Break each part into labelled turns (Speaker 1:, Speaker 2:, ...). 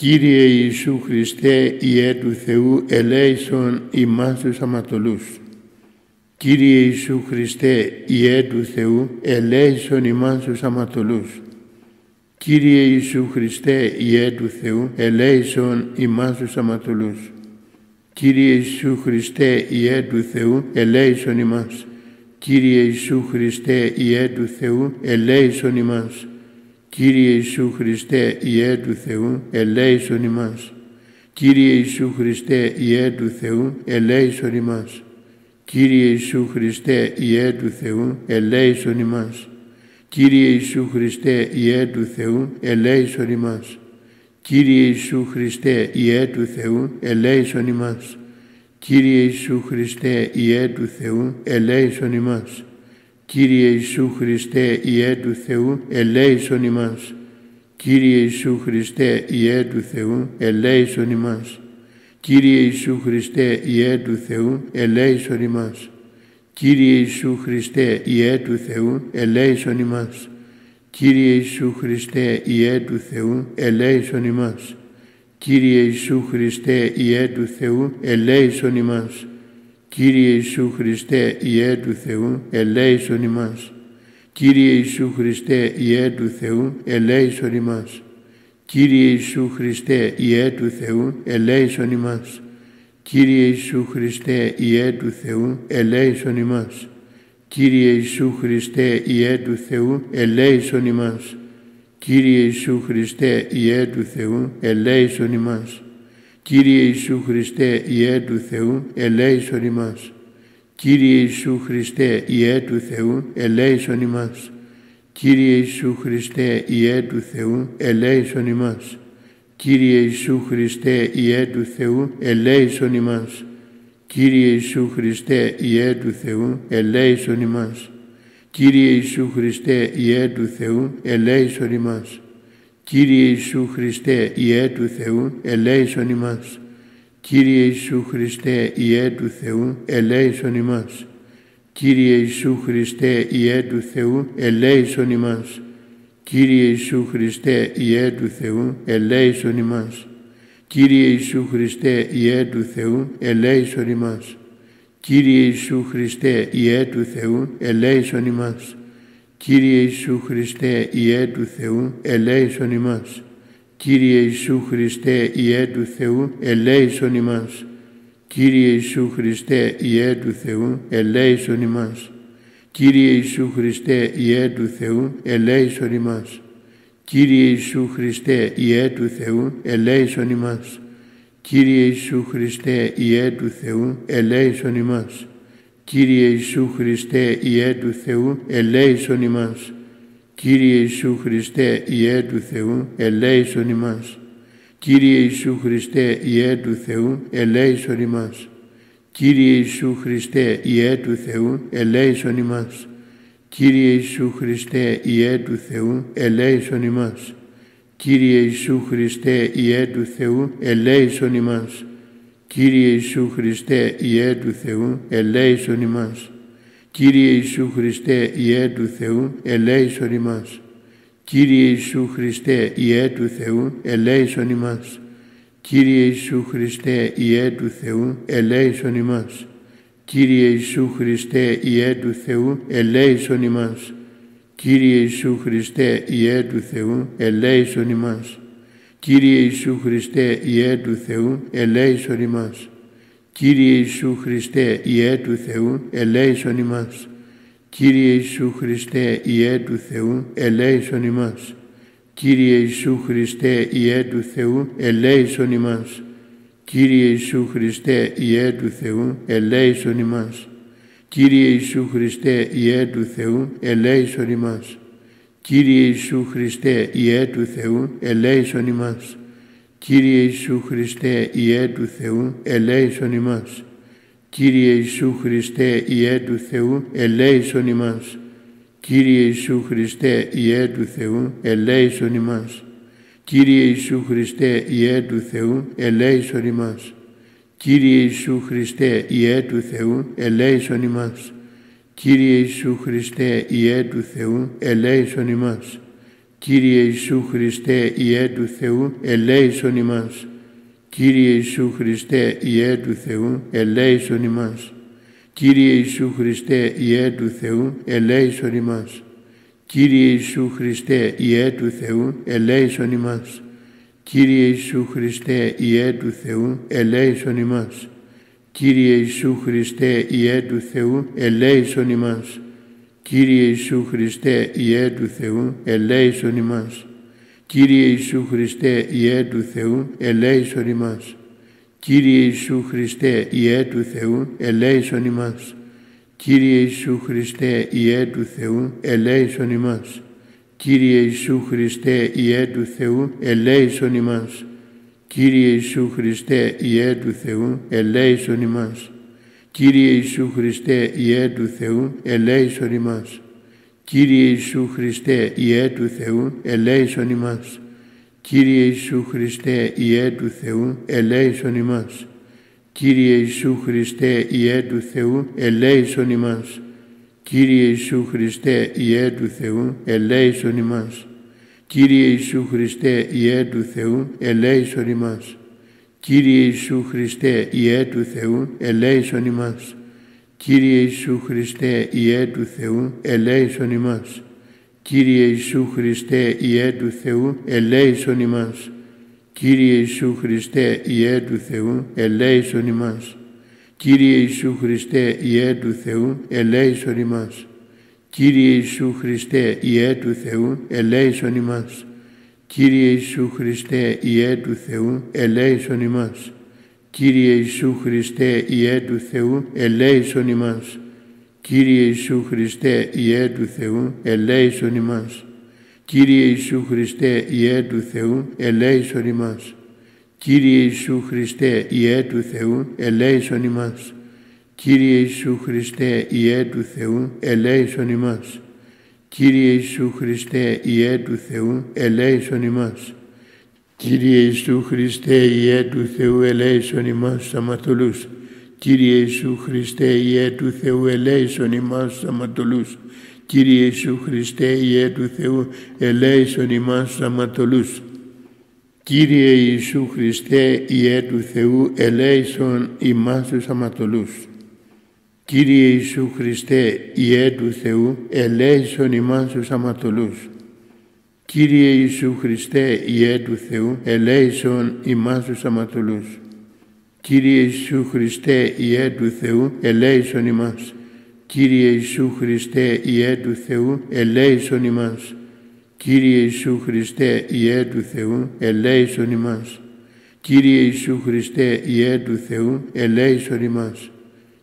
Speaker 1: Κύριε Ιησού Χριστέ, Υιέ του Θεού, ελέησον ημάς τους αματολούς. Κύριε Ιησού Χριστέ, Υιέ του Θεού, ελέησον ημάς τους αματολούς. Κύριε Ιησού Χριστέ, Υιέ του Θεού, ελέησον ημάς τους αματολούς. Κύριε Ιησού Χριστέ, Υιέ του Θεού, ελέησον ημάς. Κύριε Ιησού Χριστέ, Υιέ του Θεού, ελέησον ημάς. Κύριε Ιησού Χριστέ, Υιέ του Θεού, ελέησον ημάς. Κύριε Ιησού Χριστέ, Υιέ του Θεού, ελέησον ημάς. Κύριε Ιησού Χριστέ, Υιέ του Θεού, ελέησον ημάς. Κύριε Ιησού Χριστέ, Υιέ του Θεού, ελέησον ημάς. Κύριε Ιησού Χριστέ, Υιέ του Θεού, ελέησον ημάς. Κύριε Ιησού Χριστέ, Υιέ του Θεού, ελέησον ημάς. Κύριε Ιησού Χριστέ, Υιέ του Θεού, ελέησον ημάς. Κύριε Ιησού Χριστέ, Υιέ του Θεού, ελέησον ημάς. Κύριε Ιησού Χριστέ, Υιέ του Θεού, ελέησον ημάς. Κύριε Ιησού Χριστέ, Υιέ του Θεού, ελέησον ημάς. Κύριε Ιησού Χριστέ, Υιέ του Θεού, ελέησον ημάς. Κύριε Ιησού Χριστέ, Υιέ του Θεού, ελέησον ημάς. Κύριε Ιησού Χριστέ, Υιέ του Θεού, ελέησον ημάς. Κύριε Ιησού Χριστέ, Υιέ του Θεού, ελέησον ημάς. Κύριε Ιησού Χριστέ, Υιέ του Θεού, ελέησον ημάς. Κύριε Ιησού Χριστέ, Υιέ του Θεού, ελέησον ημάς. Κύριε Ιησού Χριστέ, Υιέ του Θεού, ελέησον ημάς. Κύριε Ιησού Χριστέ, Υιέ του Θεού, ελέησον ημάς. Κύριε Ιησού Χριστέ, Υιέ του Θεού, ελέησον ημάς. Κύριε Ιησού Χριστέ, Υιέ του Θεού, ελέησον ημάς. Κύριε Ιησού Χριστέ, Υιέ του Θεού, ελέησον ημάς. Κύριε Ιησού Χριστέ, Υιέ του Θεού, ελέησον ημάς. Κύριε Ιησού Χριστέ, Υιέ του Θεού, ελέησον ημάς. Κύριε Ιησού Χριστέ, Υιέ του Θεού, ελέησον ημάς. Κύριε Ιησού Χριστέ, Υιέ του Θεού, ελέησον ημάς. Κύριε Ιησού Χριστέ, Υιέ του Θεού, ελέησον ημάς. Κύριε Ιησού Χριστέ, Υιέ του Θεού, ελέησον ημάς. Κύριε Ιησού Χριστέ, Υιέ του Θεού, ελέησον ημάς. Κύριε Ιησού Χριστέ, Υιέ του Θεού, ελέησον ημάς. Κύριε Ιησού Χριστέ, Υιέ του Θεού, ελέησον ημάς. Κύριε Ιησού Χριστέ, Υιέ του Θεού, ελέησον ημάς. Κύριε Ιησού Χριστέ, Υιέ του Θεού, ελέησον ημάς. Κύριε Ιησού Χριστέ, Υιέ του Θεού, ελέησον ημάς. Κύριε Ιησού Χριστέ, Υιέ του Θεού, ελέησον ημάς. Κύριε Ιησού Χριστέ, Υιέ του Θεού, ελέησον ημάς. Κύριε Ιησού Χριστέ, Υιέ του Θεού, ελέησον ημάς. Κύριε Ιησού Χριστέ, Υιέ του Θεού, ελέησον ημάς. Κύριε Ιησού Χριστέ, Υιέ του Θεού, ελέησον ημάς. Κύριε Ιησού Χριστέ, Υιέ του Θεού, ελέησον ημάς. Κύριε Ιησού Χριστέ, Υιέ του Θεού, ελέησον ημάς. Κύριε Ιησού Χριστέ, Υιέ του Θεού, ελέησον ημάς. Κύριε Ιησού Χριστέ, Υιέ του Θεού, ελέησον ημάς. Κύριε Ιησού Χριστέ, Υιέ του Θεού, ελέησον ημάς. Κύριε Ιησού Χριστέ, Υιέ του Θεού, ελέησον ημάς. Κύριε Ιησού Χριστέ, Υιέ του Θεού, ελέησον ημάς. Κύριε Ιησού Χριστέ, Υιέ του Θεού, ελέησον ημάς. Κύριε Ιησού Χριστέ, Υιέ του Θεού, ελέησον ημάς. Κύριε Ιησού Χριστέ, Υιέ του Θεού, ελέησον ημάς. Κύριε Ιησού Χριστέ, Υιέ του Θεού, ελέησον ημάς. Κύριε Ιησού Χριστέ, Υιέ του Θεού, ελέησον ημάς. Κύριε Ιησού Χριστέ, Υιέ του Θεού, ελέησον ημάς. Κύριε Ιησού Χριστέ, Υιέ του Θεού, ελέησον ημάς. Κύριε Ιησού Χριστέ, Υιέ του Θεού, ελέησον ημάς. Κύριε Ιησού Χριστέ, Υιέ του Θεού, ελέησον ημάς. Κύριε Ιησού Χριστέ, Υιέ του Θεού, ελέησον ημάς. Κύριε Ιησού Χριστέ, Υιέ του Θεού, ελέησον ημάς. Κύριε Ιησού Χριστέ, Υιέ του Θεού, ελέησον ημάς. Κύριε Ιησού Χριστέ, Υιέ του Θεού, ελέησον ημάς. Κύριε Ιησού Χριστέ, Υιέ του Θεού, ελέησον ημάς. Κύριε Ιησού Χριστέ, Υιέ του Θεού, ελέησον ημάς. Κύριε Ιησού Χριστέ, Υιέ του Θεού, ελέησον ημάς. Κύριε Ιησού Χριστέ, Υιέ του Θεού, ελέησον ημάς. Κύριε Ιησού Χριστέ, Υιέ του Θεού, ελέησον ημάς. Κύριε Ιησού Χριστέ, Υιέ του Θεού, ελέησον ημάς. Κύριε Ιησού Χριστέ, Υιέ του Θεού, ελέησον ημάς. Κύριε Ιησού Χριστέ, Υιέ του Θεού, ελέησον ημάς. Κύριε Ιησού Χριστέ, Υιέ του Θεού, ελέησον ημάς. Κύριε Ιησού Χριστέ, Υιέ του Θεού, ελέησον ημάς. Κύριε Ιησού Χριστέ, Υιέ του Θεού, ελέησον ημάς. Κύριε Ιησού Χριστέ, Υιέ του Θεού, ελέησον ημάς. Κύριε Ιησού Χριστέ, Υιέ του Θεού, ελέησον ημάς. Κύριε Ιησού Χριστέ, Υιέ του Θεού, ελέησον ημάς. Κύριε Ιησού Χριστέ, Υιέ του Θεού, ελέησον ημάς. Κύριε Ιησού Χριστέ, Υιέ του Θεού, ελέησον ημάς. Κύριε Ιησού Χριστέ, Υιέ του Θεού, ελέησον ημάς. Κύριε Ιησού Χριστέ, Υιέ του Θεού, ελέησον ημάς. Κύριε Ιησού Χριστέ, Υιέ του Θεού, ελέησον ημάς. Κύριε Ιησού Χριστέ, Υιέ του Θεού, ελέησον ημάς. Κύριε Ιησού Χριστέ, Υιέ του Θεού, ελέησον ημάς. Κύριε Ιησού Χριστέ, Υιέ του Θεού, ελέησον ημάς. Κύριε Ιησού Χριστέ, Υιέ του Θεού, ελέησον ημάς. Κύριε Ιησού Χριστέ, Υιέ του Θεού, ελέησον ημάς. Κύριε Ιησού Χριστέ, Υιέ του Θεού, ελέησον ημάς. Κύριε Ιησού Χριστέ, Υιέ του Θεού, ελέησον ημάς. Κύριε Ιησού Χριστέ, Υιέ του Θεού, ελέησον ημάς. Κύριε Ιησού Χριστέ, Υιέ του Θεού, ελέησον ημάς. Κύριε Ιησού Χριστέ, Υιέ του Θεού, ελέησον ημάς. Κύριε Ιησού Χριστέ, Υιέ του Θεού, ελέησον ημάς. Κύριε Ιησού Χριστέ, Υιέ του Θεού, ελέησον ημάς. Κύριε Ιησού Χριστέ, Υιέ του Θεού, ελέησον ημάς. Κύριε Ιησού Χριστέ, Υιέ του Θεού, ελέησον ημάς. Κύριε Ιησού Χριστέ, Υιέ του Θεού, ελέησον ημάς. Κύριε Ιησού Χριστέ, Υιέ του Θεού, ελέησον ημάς αμαρτωλούς. Κύριε Ιησού Χριστέ, Υιέ του Θεού, ελέησον ημάς αμαρτωλούς. Κύριε Ιησού Χριστέ, Υιέ του Θεού, ελέησον ημάς αμαρτωλούς. Κύριε Ιησού Χριστέ, Υιέ του Θεού, ελέησον ημάς τους αμαρτωλούς. Κύριε Ιησού Χριστέ, Υιέ του Θεού, ελέησον ημάς τους αμαρτωλούς. Κύριε Ιησού Χριστέ, Υιέ του Θεού, ελέησον ημάς τους αμαρτωλούς. Κύριε Ιησού Χριστέ, Υιέ του Θεού, ελέησον ημάς. Κύριε Ιησού Χριστέ, Υιέ του Θεού, ελέησον ημάς. Κύριε Ιησού Χριστέ, Υιέ του Θεού, ελέησον ημάς. Κύριε Ιησού Χριστέ, Υιέ του Θεού, ελέησον ημάς.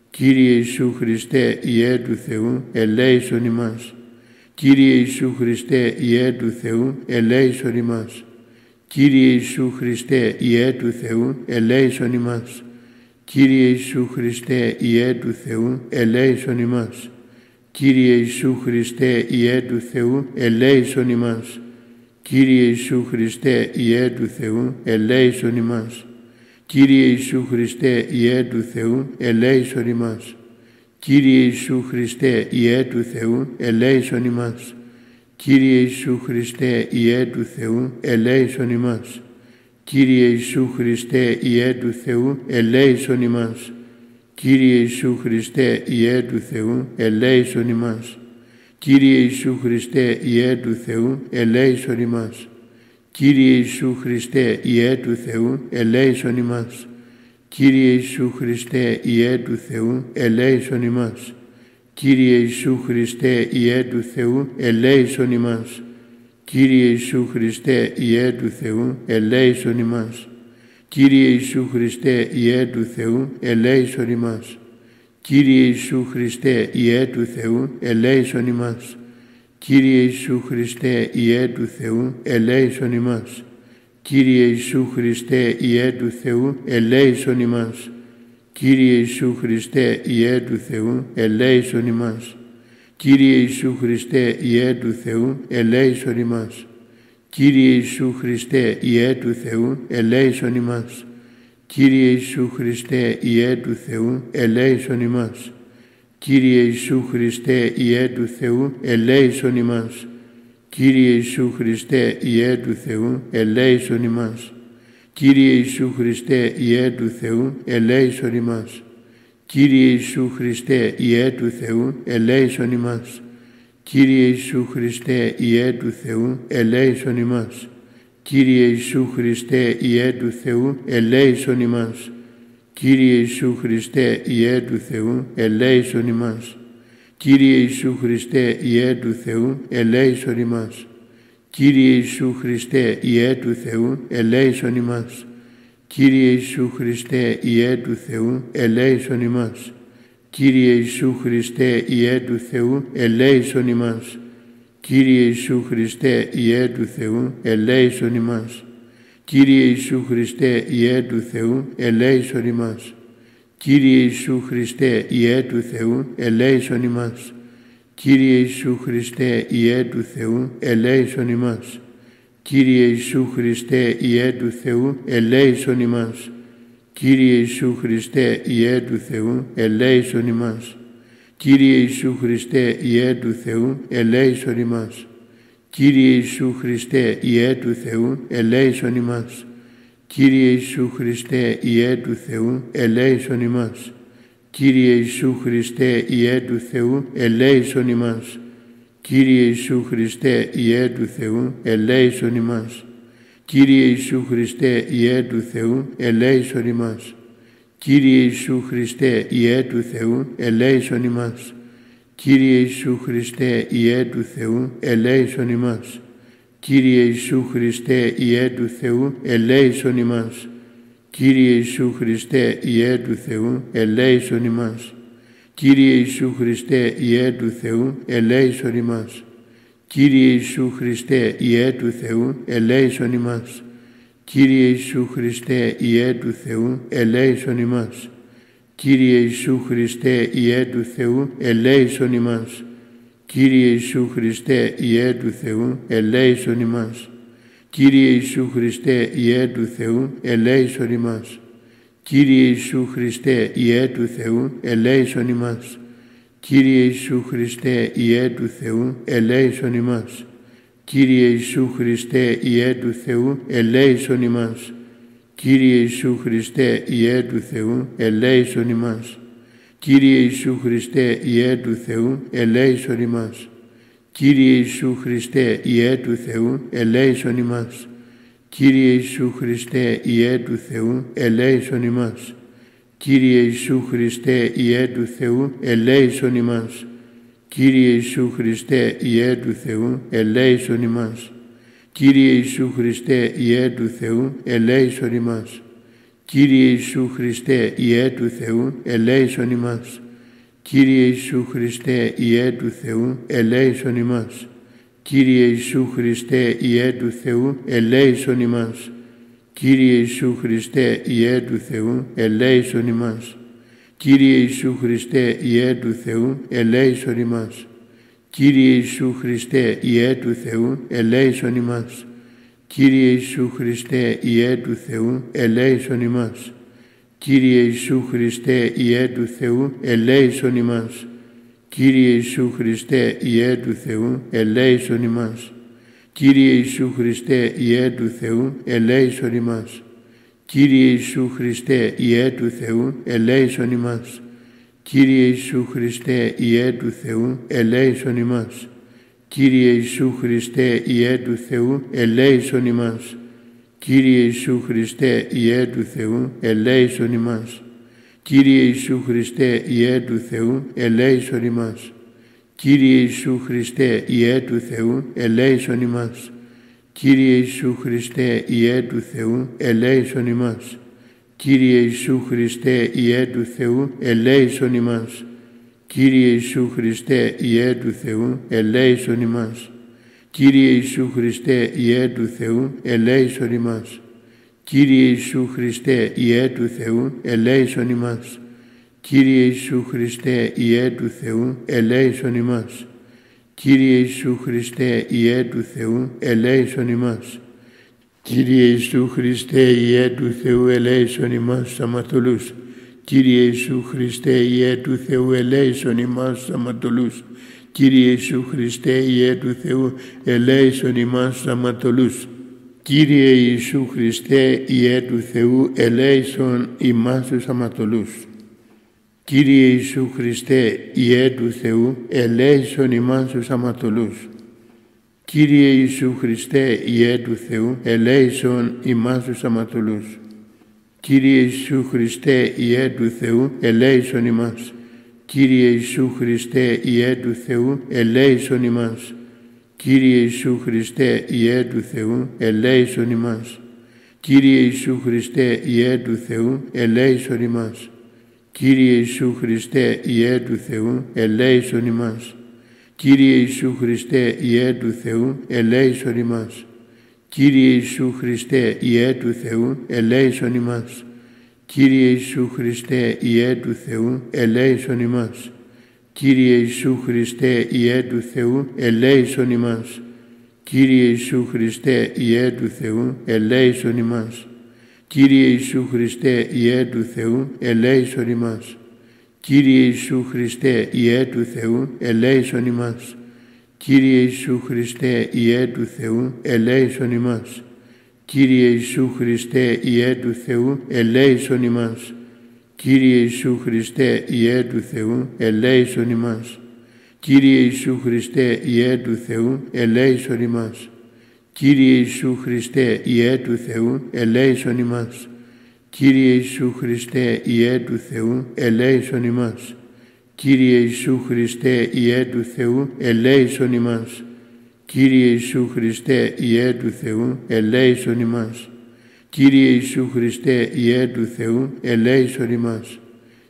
Speaker 1: Κύριε Ιησού Χριστέ, Υιέ του Θεού, ελέησον ημάς. Κύριε Ιησού Χριστέ, Υιέ του Θεού, ελέησον ημάς. Κύριε Ιησού Χριστέ, Υιέ του Θεού, ελέησον ημάς. Κύριε Ιησού Χριστέ, Υιέ του Θεού, ελέησον ημάς. Κύριε Ιησού Χριστέ, Υιέ του Θεού, ελέησον ημάς. Κύριε Ιησού Χριστέ, Υιέ του Θεού, ελέησον ημάς. Κύριε Ιησού Χριστέ, Υιέ του Θεού, ελέησον ημάς. Κύριε Ιησού Χριστέ, Υιέ του Θεού, ελέησον ημάς. Κύριε Ιησού Χριστέ, Υιέ του Θεού, ελέησον ημάς. Κύριε Ιησού Χριστέ, Υιέ του Θεού, ελέησον ημάς. Κύριε Ιησού Χριστέ, Υιέ του Θεού, ελέησον ημάς. Κύριε Ιησού Χριστέ, Υιέ του Θεού, ελέησον ημάς. Κύριε Ιησού Χριστέ, Υιέ του Θεού, ελέησον ημάς. Κύριε Ιησού Χριστέ, Υιέ του Θεού, ελέησον ημάς. Κύριε Ιησού Χριστέ, Υιέ του Θεού, ελέησον ημάς. Κύριε Ιησού Χριστέ, Υιέ του Θεού, ελέησον ημάς. Κύριε Ιησού Χριστέ, Υιέ του Θεού, ελέησον ημάς. Κύριε Ιησού Χριστέ, Υιέ του Θεού, ελέησον ημάς. Κύριε Ιησού Χριστέ, Υιέ του Θεού, ελέησον ημάς. Κύριε Ιησού Χριστέ, Υιέ του Θεού, ελέησον ημάς. Κύριε Ιησού Χριστέ, Υιέ του Θεού, ελέησον ημάς. Κύριε Ιησού Χριστέ, Υιέ του Θεού, ελέησον ημάς. Κύριε Ιησού Χριστέ, Υιέ του Θεού, ελέησον ημάς. Κύριε Ιησού Χριστέ, Υιέ του Θεού, ελέησον ημάς. Κύριε Ιησού Χριστέ, Υιέ του Θεού, ελέησον ημάς. Κύριε Ιησού Χριστέ, Υιέ του Θεού, ελέησον ημάς. Κύριε Ιησού Χριστέ, Υιέ του Θεού, ελέησον ημάς. Κύριε Ιησού Χριστέ, Υιέ του Θεού, ελέησον ημάς. Κύριε Ιησού Χριστέ, Υιέ του Θεού, ελέησον ημάς. Κύριε Ιησού Χριστέ, Υιέ του Θεού, ελέησον ημάς. Κύριε Ιησού Χριστέ, Υιέ του Θεού, ελέησον ημάς. Κύριε Ιησού Χριστέ, Υιέ του Θεού, ελέησον ημάς. Κύριε Ιησού Χριστέ, Υιέ του Θεού, ελέησον ημάς. Κύριε Ιησού Χριστέ, Υιέ του Θεού, ελέησον ημάς. Κύριε Ιησού Χριστέ, Υιέ του Θεού, ελέησον ημάς. Κύριε Ιησού Χριστέ, Υιέ του Θεού, ελέησον ημάς. Κύριε Ιησού Χριστέ, Υιέ του Θεού, ελέησον ημάς. Κύριε Ιησού Χριστέ, Υιέ του Θεού, ελέησον ημάς. Κύριε Ιησού Χριστέ, Υιέ του Θεού, ελέησον ημάς. Κύριε Ιησού Χριστέ, Υιέ του Θεού, ελέησον ημάς. Κύριε Ιησού Χριστέ, Υιέ του Θεού, ελέησον ημάς. Κύριε Ιησού Χριστέ, Υιέ του Θεού, ελέησον ημάς. Κύριε Ιησού Χριστέ, Υιέ του Θεού, ελέησον ημάς. Κύριε Ιησού Χριστέ, Υιέ του Θεού, ελέησον ημάς. Κύριε Ιησού Χριστέ, Υιέ του Θεού, ελέησον ημάς. Κύριε Ιησού Χριστέ, Υιέ του Θεού, ελέησον ημάς. Κύριε Ιησού Χριστέ, Υιέ του Θεού, ελέησον ημάς. Κύριε Ιησού Χριστέ, Υιέ του Θεού, ελέησον ημάς. Κύριε Ιησού Χριστέ, Υιέ του Θεού, ελέησον ημάς. Κύριε Ιησού Χριστέ, Υιέ του Θεού, ελέησον ημάς. Κύριε Ιησού Χριστέ, Υιέ του Θεού, ελέησον ημάς. Κύριε Ιησού Χριστέ, Υιέ του Θεού, ελέησον ημάς. Κύριε Ιησού Χριστέ, Υιέ του Θεού, ελέησον ημάς. Κύριε Ιησού Χριστέ, Υιέ του Θεού, ελέησον ημάς. Κύριε Ιησού Χριστέ, Υιέ του Θεού, ελέησον ημάς. Κύριε Ιησού Χριστέ, Υιέ του Θεού, ελέησον ημάς. Κύριε Ιησού Χριστέ, Υιέ του Θεού, ελέησον ημάς. Κύριε Ιησού Χριστέ, Υιέ του Θεού, ελέησον ημάς. Κύριε Ιησού Χριστέ, Υιέ του Θεού, ελέησον ημάς. Κύριε Ιησού Χριστέ, Υιέ του Θεού, ελέησον ημάς. Κύριε Ιησού Χριστέ, Υιέ του Θεού, ελέησον ημάς. Κύριε Ιησού Χριστέ, Υιέ του Θεού, ελέησον ημάς. Κύριε Ιησού Χριστέ, Υιέ του Θεού, ελέησον ημάς. Κύριε Ιησού Χριστέ, Υιέ του Θεού, ελέησον ημάς. Κύριε Ιησού Χριστέ, Υιέ του Θεού, ελέησον ημάς. Κύριε Ιησού Χριστέ, Υιέ του Θεού, ελέησον ημάς. Κύριε Ιησού Χριστέ, Υιέ του Θεού, ελέησον ημάς. Κύριε Ιησού Χριστέ, Υιέ του Θεού, ελέησον ημάς. Κύριε Ιησού Χριστέ, Υιέ του Θεού, ελέησον ημάς. Κύριε Ιησού Χριστέ, Υιέ του Θεού, ελέησον ημάς. Κύριε Ιησού Χριστέ, Υιέ του Θεού, ελέησον ημάς. Κύριε Ιησού Χριστέ, Υιέ του Θεού, ελέησον ημάς. Κύριε Ιησού Χριστέ, Υιέ του Θεού, ελέησον ημάς. Κύριε Ιησού Χριστέ, Υιέ του Θεού, ελέησον ημάς. Κύριε Ιησού Χριστέ, Υιέ του Θεού, ελέησον ημάς. Κύριε Ιησού Χριστέ, Υιέ του Θεού, ελέησον ημάς. Κύριε Ιησού Χριστέ, Υιέ του Θεού, ελέησον ημάς. Κύριε Ιησού Χριστέ, Υιέ του Θεού, ελέησον ημάς. Κύριε Ιησού Χριστέ, Υιέ του Θεού, ελέησον ημάς. Κύριε Ιησού Χριστέ, Υιέ του Θεού, ελέησον ημάς. Κύριε Ιησού Χριστέ, Υιέ του Θεού, ελέησον ημάς. Κύριε Ιησού Χριστέ, Υιέ του Θεού, ελέησον ημάς. Κύριε Ιησού Χριστέ, Υιέ του Θεού, ελέησον ημάς. Κύριε Ιησού Χριστέ, Υιέ του Θεού, ελέησον ημάς. Κύριε Ιησού Χριστέ, Υιέ του Θεού, ελέησον ημάς. Κύριε Ιησού Χριστέ, Υιέ του Θεού, ελέησον ημάς. Κύριε Ιησού Χριστέ, Υιέ του Θεού, ελέησον ημάς. Κύριε Ιησού Χριστέ, Υιέ του Θεού, ελέησον ημάς. Κύριε Ιησού Χριστέ, Υιέ του Θεού, ελέησον ημάς. Κύριε Ιησού Χριστέ, Υιέ του Θεού, ελέησον ημάς. Κύριε Ιησού Χριστέ, Υιέ του Θεού, ελέησον ημάς αμαρτωλούς. Κύριε Ιησού Χριστέ, Υιέ του Θεού, ελέησον ημάς αμαρτωλούς. Κύριε Ιησού Χριστέ, Υιέ του Θεού, ελέησον ημάς τους αμαρτωλούς. Κύριε Ιησού Χριστέ, Υιέ του Θεού, ελέησον ημάς τους αμαρτωλούς. Κύριε Ιησού Χριστέ, Υιέ του Θεού, ελέησον ημάς τους αμαρτωλούς. Κύριε Ιησού Χριστέ, Υιέ του Θεού, ελέησον ημάς τους αμαρτωλούς. Κύριε Ιησού Χριστέ, Υιέ του Θεού, ελέησον ημάς. Κύριε Ιησού Χριστέ, Υιέ του Θεού, ελέησον ημάς. Κύριε Ιησού Χριστέ, Υιέ του Θεού, ελέησον ημάς. Κύριε Ιησού Χριστέ, Υιέ του Θεού, ελέησον ημάς. Κύριε Ιησού Χριστέ, Υιέ του Θεού, ελέησον ημάς. Κύριε Ιησού Χριστέ, Υιέ του Θεού, ελέησον ημάς. Κύριε Ιησού Χριστέ, Υιέ του Θεού, ελέησον ημάς. Κύριε Ιησού Χριστέ, Υιέ του Θεού, ελέησον ημάς. Κύριε Ιησού Χριστέ, Υιέ του Θεού, ελέησον ημάς. Κύριε Ιησού Χριστέ, Υιέ του Θεού, ελέησον ημάς. Κύριε Ιησού Χριστέ, Υιέ του Θεού, ελέησον ημάς. Κύριε Ιησού Χριστέ, Υιέ του Θεού, ελέησον ημάς. Κύριε Ιησού Χριστέ, Υιέ του Θεού, ελέησον ημάς. Κύριε Ιησού Χριστέ, Υιέ του Θεού, ελέησον ημάς. Κύριε Ιησού Χριστέ, Υιέ του Θεού, ελέησον ημάς. Κύριε Ιησού Χριστέ, Υιέ του Θεού, ελέησον ημάς. Κύριε Ιησού Χριστέ, Υιέ του Θεού, ελέησον ημάς. Κύριε Ιησού Χριστέ, Υιέ του Θεού, ελέησον ημάς. Κύριε Ιησού Χριστέ, Υιέ του Θεού, ελέησον ημάς. Κύριε Ιησού Χριστέ, Υιέ του Θεού, ελέησον ημάς. Κύριε Ιησού Χριστέ, Υιέ του Θεού, ελέησον ημάς.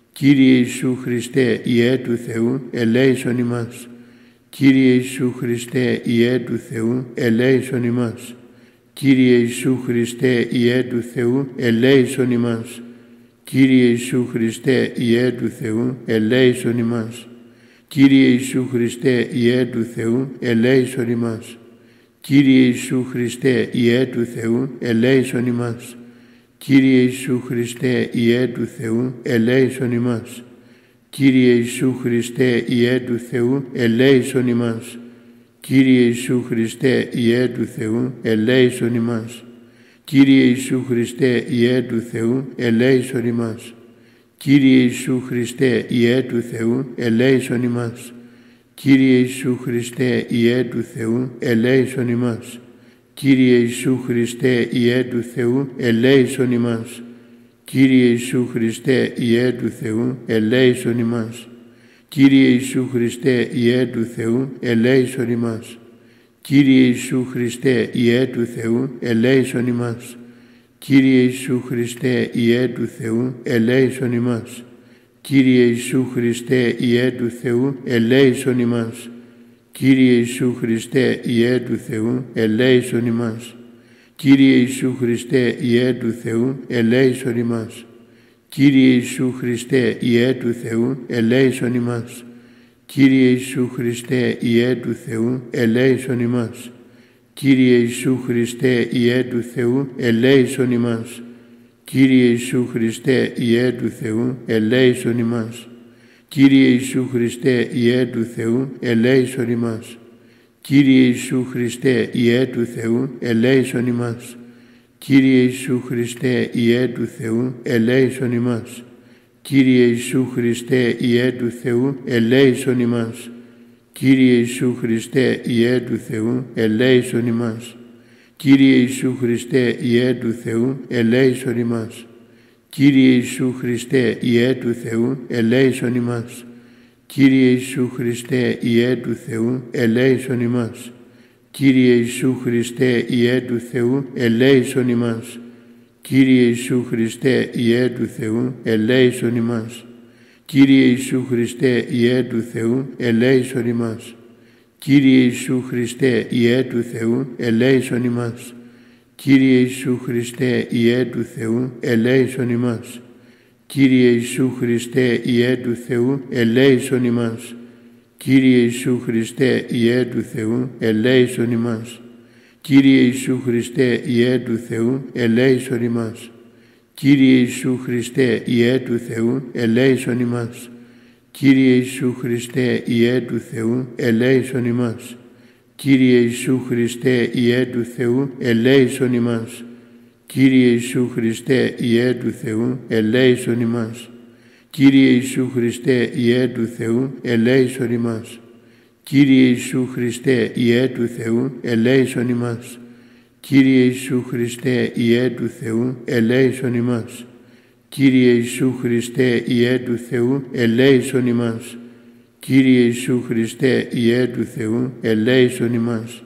Speaker 1: Κύριε Ιησού Χριστέ, Υιέ του Θεού, ελέησον ημάς. Κύριε Ιησού Χριστέ, Υιέ του Θεού, ελέησον ημάς. Κύριε Ιησού Χριστέ, Υιέ του Θεού, ελέησον ημάς. Κύριε Ιησού Χριστέ, Υιέ του Θεού, ελέησον ημάς. Κύριε Ιησού Χριστέ, Υιέ του Θεού, ελέησον ημάς. Κύριε Ιησού Χριστέ, Υιέ του Θεού, ελέησον ημάς. Κύριε Ιησού Χριστέ, Υιέ του Θεού, ελέησον ημάς. Κύριε Ιησού Χριστέ, Υιέ του Θεού, ελέησον ημάς. Κύριε Ιησού Χριστέ, Υιέ του Θεού, ελέησον ημάς. Κύριε Ιησού Χριστέ, Υιέ του Θεού, ελέησον ημάς. Κύριε Ιησού Χριστέ, Υιέ του Θεού, ελέησον ημάς. Κύριε Ιησού Χριστέ, Υιέ του Θεού, ελέησον ημάς. Κύριε Ιησού Χριστέ, Υιέ του Θεού, ελέησον ημάς. Κύριε Ιησού Χριστέ, Υιέ του Θεού, ελέησον ημάς. Κύριε Ιησού Χριστέ, Υιέ του Θεού, ελέησον ημάς. Κύριε Ιησού Χριστέ, Υιέ του Θεού, ελέησον ημάς. Κύριε Ιησού Χριστέ, Υιέ του Θεού, ελέησον ημάς. Κύριε Ιησού Χριστέ, Υιέ του Θεού, ελέησον ημάς. Κύριε Ιησού Χριστέ, Υιέ του Θεού, ελέησον ημάς. Κύριε Ιησού Χριστέ, Υιέ του Θεού, ελέησον ημάς. Κύριε Ιησού Χριστέ, Υιέ του Θεού, ελέησον ημάς. Κύριε Ιησού Χριστέ, Υιέ του Θεού, ελέησον ημάς. Κύριε Ιησού Χριστέ, Υιέ του Θεού, ελέησον ημάς. Κύριε Ιησού Χριστέ, Υιέ του Θεού, ελέησον ημάς. Κύριε Ιησού Χριστέ, Υιέ του Θεού, ελέησον ημάς. Κύριε Ιησού Χριστέ, Υιέ του Θεού, ελέησον ημάς. Κύριε Ιησού Χριστέ, Υιέ του Θεού, ελέησον ημάς. Κύριε Ιησού Χριστέ, Υιέ του Θεού, ελέησον ημάς. Κύριε Ιησού Χριστέ, Υιέ του Θεού, ελέησον ημάς. Κύριε Ιησού Χριστέ, Υιέ του Θεού, ελέησον ημάς. Κύριε Ιησού Χριστέ, Υιέ του Θεού, ελέησον ημάς. Κύριε Ιησού Χριστέ, Υιέ του Θεού, ελέησον ημάς. Κύριε Ιησού Χριστέ, Υιέ του Θεού, ελέησον ημάς. Κύριε Ιησού Χριστέ, Υιέ του Θεού, ελέησον ημάς. Κύριε Ιησού Χριστέ, Υιέ του Θεού, ελέησον ημάς. Κύριε Ιησού Χριστέ, Υιέ του Θεού, ελέησον ημάς. Κύριε Ιησού Χριστέ, Υιέ του Θεού, ελέησον ημάς. Κύριε Ιησού Χριστέ, Υιέ του Θεού, ελέησον ημάς. Κύριε Ιησού Χριστέ, Υιέ του Θεού, ελέησον ημάς. Κύριε Ιησού Χριστέ, Υιέ του Θεού, ελέησον ημάς. Κύριε Ιησού Χριστέ, Υιέ του Θεού, ελέησον ημάς. Κύριε Ιησού Χριστέ, Υιέ του Θεού, ελέησον ημάς. Κύριε Ιησού Χριστέ, Υιέ του Θεού, ελέησον ημάς. Κύριε Ιησού Χριστέ, Υιέ του Θεού, ελέησον ημάς. Κύριε Ιησού Χριστέ, Υιέ του Θεού, ελέησον ημάς. Κύριε Ιησού Χριστέ, Υιέ του Θεού, ελέησον ημάς. Κύριε Ιησού Χριστέ, Υιέ του Θεού, ελέησον ημάς. Κύριε Ιησού Χριστέ, Υιέ του Θεού, ελέησον ημάς. Κύριε Ιησού Χριστέ, Υιέ του Θεού, ελέησον ημάς.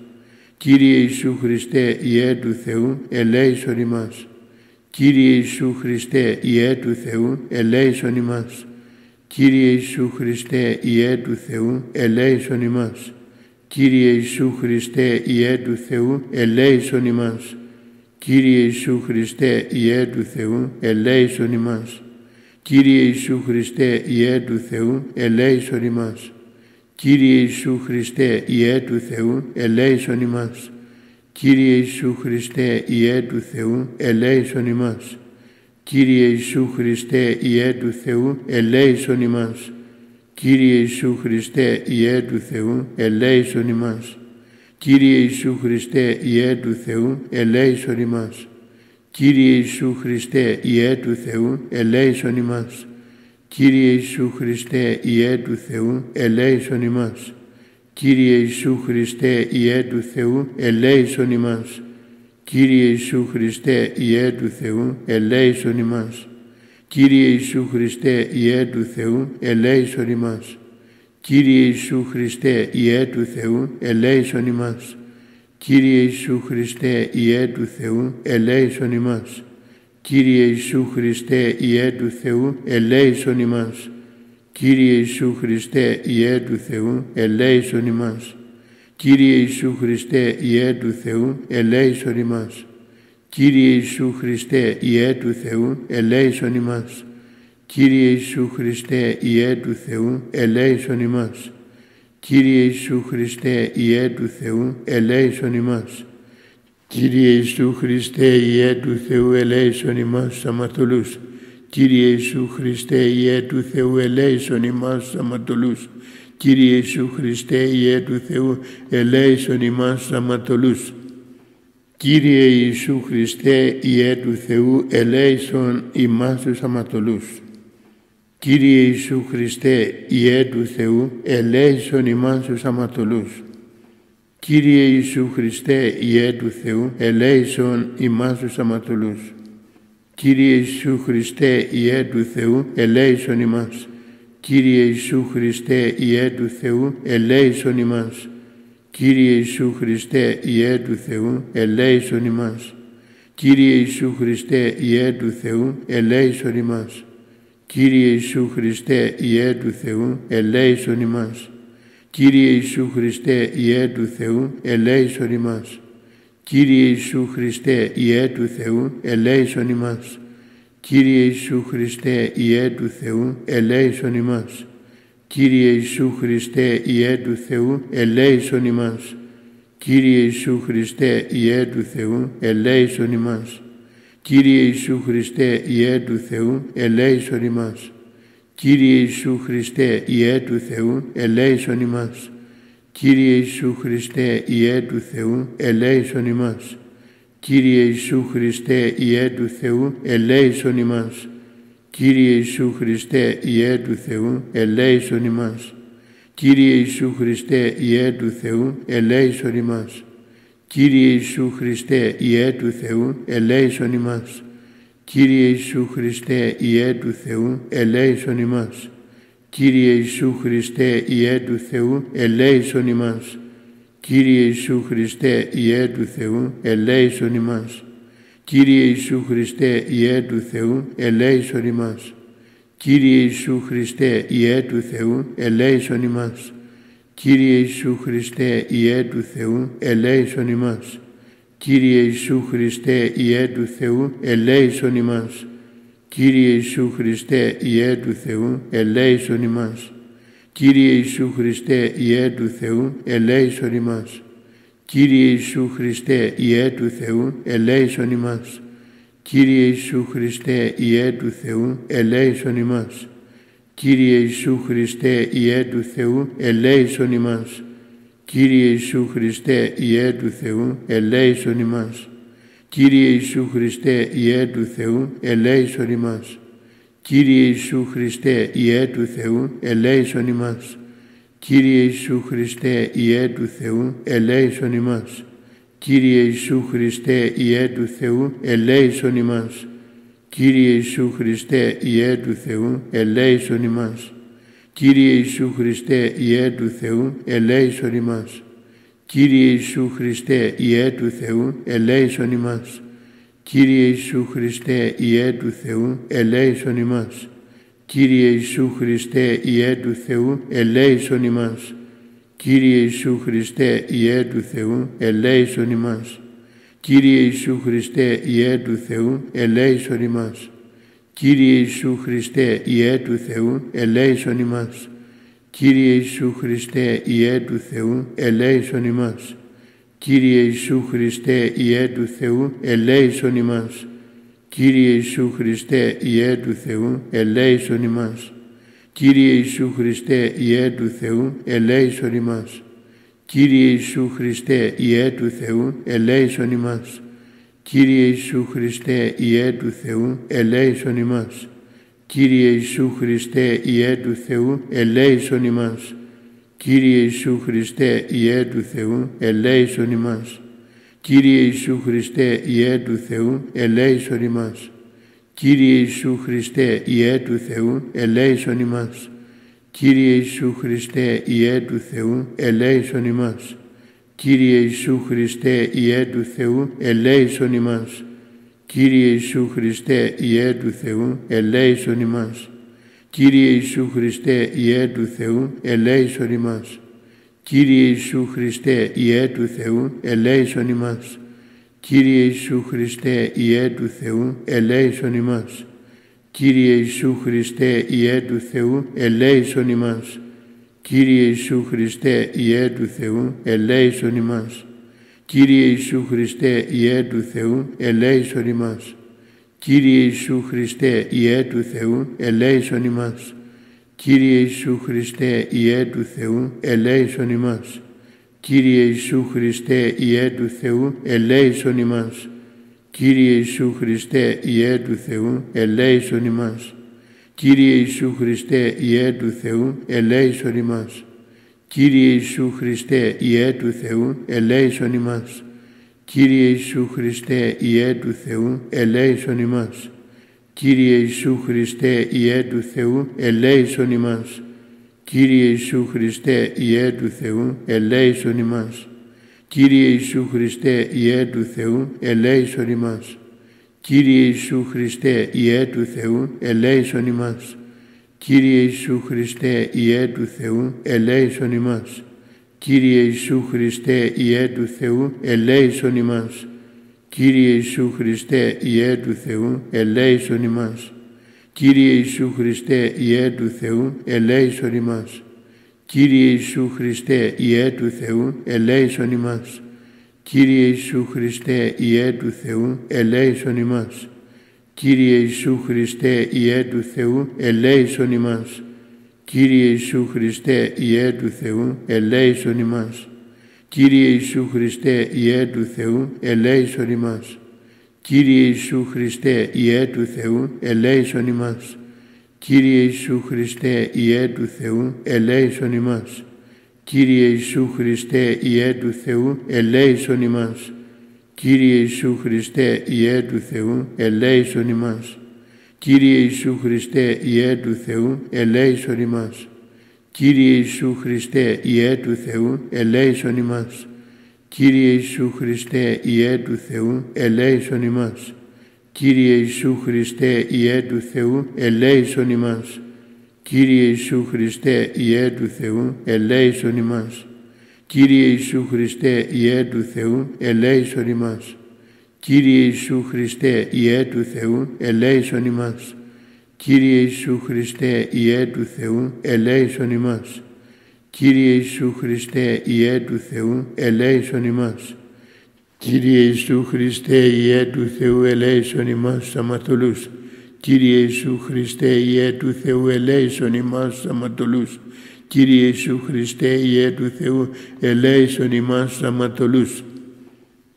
Speaker 1: Κύριε Ιησού Χριστέ, Υιέ του Θεού, ελέησον ημάς. Κύριε Ιησού Χριστέ, Υιέ του Θεού, ελέησον ημάς. Κύριε Ιησού Χριστέ, Υιέ του Θεού, ελέησον ημάς. Κύριε Ιησού Χριστέ, Υιέ του Θεού, ελέησον ημάς. Κύριε Ιησού Χριστέ, Υιέ του Θεού, ελέησον ημάς. Κύριε Ιησού Χριστέ, Υιέ του Θεού, ελέησον ημάς. Κύριε Ιησού Χριστέ, Υιέ του Θεού, ελέησον ημάς. Κύριε Ιησού Χριστέ, Υιέ του Θεού, ελέησον ημάς. Κύριε Ιησού Χριστέ, Υιέ του Θεού, ελέησον ημάς. Κύριε Ιησού Χριστέ, Υιέ του Θεού, ελέησον ημάς. Κύριε Ιησού Χριστέ, Υιέ του Θεού, ελέησον ημάς. Κύριε Ιησού Χριστέ, Υιέ του Θεού, ελέησον ημάς. Κύριε Ιησού Χριστέ, Υιέ του Θεού, ελέησον ημάς. Κύριε Ιησού Χριστέ, Υιέ του Θεού, ελέησον ημάς. Κύριε Ιησού Χριστέ, Υιέ του Θεού, ελέησον ημάς. Κύριε Ιησού Χριστέ, Υιέ του Θεού, ελέησον ημάς. Κύριε Ιησού Χριστέ, Υιέ του Θεού, ελέησον ημάς. Κύριε Ιησού Χριστέ, Υιέ του Θεού, ελέησον ημάς. Κύριε Ιησού Χριστέ, Υιέ του Θεού, ελέησον ημάς. Κύριε Ιησού Χριστέ, Υιέ του Θεού, ελέησον ημάς. Κύριε Ιησού Χριστέ, Υιέ του Θεού, ελέησον ημάς. Κύριε Ιησού Χριστέ, Υιέ του Θεού, ελέησον ημάς. Κύριε Ιησού Χριστέ, Υιέ του Θεού, ελέησον ημάς. Κύριε Ιησού Χριστέ, Υιέ του Θεού, ελέησον ημάς. Κύριε Ιησού Χριστέ, Υιέ του Θεού, ελέησον ημάς αμαρτωλούς. Κύριε Ιησού Χριστέ, Υιέ του Θεού, ελέησον ημάς αμαρτωλούς. Κύριε Ιησού Χριστέ, Υιέ του Θεού, ελέησον ημάς αμαρτωλούς. Κύριε Ιησού Χριστέ, Υιέ του Θεού, ελέησον ημάς τους αμαρτωλούς. Κύριε Ιησού Χριστέ, Υιέ του Θεού, ελέησον ημάς τους αμαρτωλούς. Κύριε Ιησού Χριστέ, Υιέ του Θεού, ελέησον ημάς τους αμαρτωλούς. Κύριε Ιησού Χριστέ, Υιέ του Θεού, ελέησον ημάς. Κύριε Ιησού Χριστέ, Υιέ του Θεού, ελέησον ημάς. Κύριε Ιησού Χριστέ, Υιέ του Θεού, ελέησον ημάς. Κύριε Ιησού Χριστέ, Υιέ του Θεού, ελέησον ημάς. Κύριε Ιησού Χριστέ, Υιέ του Θεού, ελέησον ημάς. Κύριε Ιησού Χριστέ, Υιέ του Θεού, ελέησον ημάς. Κύριε Ιησού Χριστέ, Υιέ του Θεού, ελέησον ημάς. Κύριε Ιησού Χριστέ, Υιέ του Θεού, ελέησον ημάς. Κύριε Ιησού Χριστέ, Υιέ του Θεού, ελέησον ημάς. Κύριε Ιησού Χριστέ, Υιέ του Θεού, ελέησον ημάς. Κύριε Ιησού Χριστέ, Υιέ του Θεού, ελέησον ημάς. Κύριε Ιησού Χριστέ, Υιέ του Θεού, ελέησον ημάς. Κύριε Ιησού Χριστέ, Υιέ του Θεού, ελέησον ημάς. Κύριε Ιησού Χριστέ, Υιέ του Θεού, ελέησον ημάς. Κύριε Ιησού Χριστέ, Υιέ του Θεού, ελέησον ημάς. Κύριε Ιησού Χριστέ, Υιέ του Θεού, ελέησον ημάς. Κύριε Ιησού Χριστέ, Υιέ του Θεού, ελέησον ημάς. Κύριε Ιησού Χριστέ, Υιέ του Θεού, ελέησον ημάς. Κύριε Ιησού Χριστέ, Υιέ του Θεού, ελέησον ημάς. Κύριε Ιησού Χριστέ, Υιέ του Θεού, ελέησον ημάς. Κύριε Ιησού Χριστέ, Υιέ του Θεού, ελέησον ημάς. Κύριε Ιησού Χριστέ, Υιέ του Θεού, ελέησον ημάς. Κύριε Ιησού Χριστέ, Υιέ του Θεού, ελέησον ημάς. Κύριε Ιησού Χριστέ, Υιέ του Θεού, ελέησον ημάς. Κύριε Ιησού Χριστέ, Υιέ του Θεού, ελέησον ημάς. Κύριε Ιησού Χριστέ, Υιέ του Θεού, ελέησον ημάς. Κύριε Ιησού Χριστέ, Υιέ του Θεού, ελέησον ημάς. Κύριε Ιησού Χριστέ, Υιέ του Θεού, ελέησον ημάς. Κύριε Ιησού Χριστέ, Υιέ του Θεού, ελέησον ημάς. Κύριε Ιησού Χριστέ, Υιέ του Θεού, ελέησον ημάς. Κύριε Ιησού Χριστέ, Υιέ του Θεού, ελέησον ημάς. Κύριε Ιησού Χριστέ, Υιέ του Θεού, ελέησον ημάς. Κύριε Ιησού Χριστέ, Υιέ του Θεού, ελέησον ημάς. Κύριε Ιησού Χριστέ, Υιέ του Θεού, ελέησον ημάς. Κύριε Ιησού Χριστέ, Υιέ του Θεού, ελέησον ημάς. Κύριε Ιησού Χριστέ, Υιέ του Θεού, ελέησον ημάς. Κύριε Ιησού Χριστέ, Υιέ του Θεού, ελέησον ημάς. Κύριε Ιησού Χριστέ, Υιέ του Θεού, ελέησον ημάς. Κύριε Ιησού Χριστέ, Υιέ του Θεού, ελέησον ημάς. Κύριε Ιησού Χριστέ, Υιέ του Θεού, ελέησον ημάς. Κύριε Ιησού Χριστέ, Υιέ του Θεού, ελέησον ημάς. Κύριε Ιησού Χριστέ, Υιέ του Θεού, ελέησον ημάς. Κύριε Ιησού Χριστέ, Υιέ του Θεού, ελέησον ημάς. Κύριε Ιησού Χριστέ, Υιέ του Θεού, ελέησον ημάς. Κύριε Ιησού Χριστέ, Υιέ του Θεού, ελέησον ημάς. Κύριε Ιησού Χριστέ, Υιέ του Θεού, ελέησον ημάς. Κύριε Ιησού Χριστέ, Υιέ του Θεού, ελέησον ημάς. Κύριε Ιησού Χριστέ, Υιέ του Θεού, ελέησον ημάς. Κύριε Ιησού Χριστέ, Υιέ του Θεού, ελέησον ημάς. Κύριε Ιησού Χριστέ, Υιέ του Θεού, ελέησον ημάς. Κύριε Ιησού Χριστέ, Υιέ του Θεού, ελέησον ημάς. Κύριε Ιησού Χριστέ, Υιέ του Θεού, ελέησον ημάς. Κύριε Ιησού Χριστέ, Υιέ του Θεού, ελέησον ημάς. Κύριε Ιησού Χριστέ, Υιέ του Θεού, ελέησον ημάς. Κύριε Ιησού Χριστέ, Υιέ του Θεού, ελέησον ημάς. Κύριε Ιησού Χριστέ, Υιέ του Θεού, ελέησον ημάς. Κύριε Ιησού Χριστέ, Υιέ του Θεού, ελέησον ημάς. Κύριε Ιησού Χριστέ, Υιέ του Θεού, ελέησον ημάς. Κύριε Ιησού Χριστέ, Υιέ του Θεού, ελέησον ημάς. Κύριε Ιησού Χριστέ, Υιέ του Θεού, ελέησον ημάς. Κύριε Ιησού Χριστέ, Υιέ του Θεού, ελέησον ημάς. Κύριε Ιησού Χριστέ, Υιέ του Θεού, ελέησον ημάς. Κύριε Ιησού Χριστέ, Υιέ του Θεού, ελέησον ημάς. Κύριε Ιησού Χριστέ, Υιέ του Θεού, ελέησον ημάς. Κύριε Ιησού Χριστέ, Υιέ του Θεού, ελέησον ημάς. Κύριε Ιησού Χριστέ, Υιέ του Θεού, ελέησον ημάς. Κύριε Ιησού Χριστέ, Υιέ του Θεού, ελέησον ημάς. Κύριε Ιησού Χριστέ, Υιέ του Θεού, ελέησον ημάς. Κύριε Ιησού Χριστέ, Υιέ του Θεού, ελέησον ημάς. Κύριε Ιησού Χριστέ, Υιέ του Θεού, ελέησον ημάς. Κύριε Ιησού Χριστέ, Υιέ του Θεού, ελέησον ημάς. Κύριε Ιησού Χριστέ, Υιέ του Θεού, ελέησον ημάς. Κύριε Ιησού Χριστέ, Υιέ του Θεού, ελέησον ημάς. Κύριε Ιησού Χριστέ, Υιέ του Θεού, ελέησον ημάς. Κύριε Ιησού Χριστέ, Υιέ του Θεού, ελέησον ημάς. Κύριε Ιησού Χριστέ, Υιέ του Θεού, ελέησον ημάς. Κύριε Ιησού Χριστέ, Υιέ του Θεού, ελέησον ημάς. Κύριε Ιησού Χριστέ, Υιέ του Θεού, ελέησον ημάς. Κύριε Ιησού Χριστέ, Υιέ του Θεού, ελέησον ημάς. Κύριε Ιησού Χριστέ, Υιέ του Θεού, ελέησον ημάς. Κύριε Ιησού Χριστέ, Υιέ του Θεού, ελέησον ημάς. Κύριε Ιησού Χριστέ, Υιέ του Θεού, ελέησον ημάς. Κύριε Ιησού Χριστέ, Υιέ του Θεού, ελέησον ημάς. Κύριε Ιησού Χριστέ, Υιέ του Θεού, ελέησον ημάς. Κύριε Ιησού Χριστέ, Υιέ του Θεού, ελέησον ημάς. Κύριε Ιησού Χριστέ, Υιέ του Θεού, ελέησον ημάς. Κύριε Ιησού Χριστέ, Υιέ του Θεού, ελέησον ημάς. Κύριε Ιησού Χριστέ, Υιέ του Θεού, ελέησον ημάς. Κύριε Ιησού Χριστέ, Υιέ του Θεού, ελέησον ημάς. Κύριε Ιησού Χριστέ, Υιέ του Θεού, ελέησον ημάς. Κύριε Ιησού Χριστέ, Υιέ του Θεού, ελέησον ημάς. Κύριε Ιησού Χριστέ, Υιέ του Θεού, ελέησον ημάς. Κύριε Ιησού Χριστέ, Υιέ του Θεού, ελέησον ημάς. Κύριε Ιησού Χριστέ, Υιέ του Θεού, ελέησον ημάς. Κύριε Ιησού Χριστέ, Υιέ του Θεού, ελέησον ημάς τους αμαρτωλούς. Κύριε Ιησού Χριστέ, Υιέ του Θεού, ελέησον ημάς τους αματολούς. Κύριε Ιησού Χριστέ, Υιέ του Θεού, ελέησον ημάς τους αματολούς.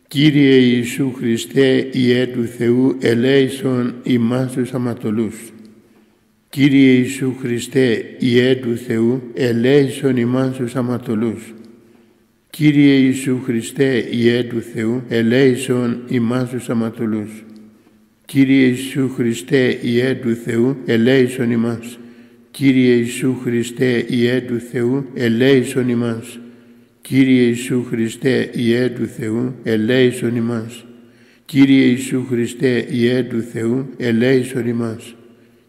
Speaker 1: Κύριε Ιησού Χριστέ, Υιέ του Θεού, ελέησον ημάς τους αματολούς. Κύριε Ιησού Χριστέ, Υιέ του Θεού, ελέησον ημάς τους αματολούς. Κύριε Ιησού Χριστέ, Υιέ του Θεού, ελέησον ημάς τους αματολούς. Κύριε Ιησού Χριστέ, Υιέ του Θεού, ελέησον ημάς. Κύριε Ιησού Χριστέ, Υιέ του Θεού, ελέησον ημάς. Κύριε Ιησού Χριστέ, Υιέ του Θεού, ελέησον ημάς. Κύριε Ιησού Χριστέ, Υιέ του Θεού, ελέησον ημάς.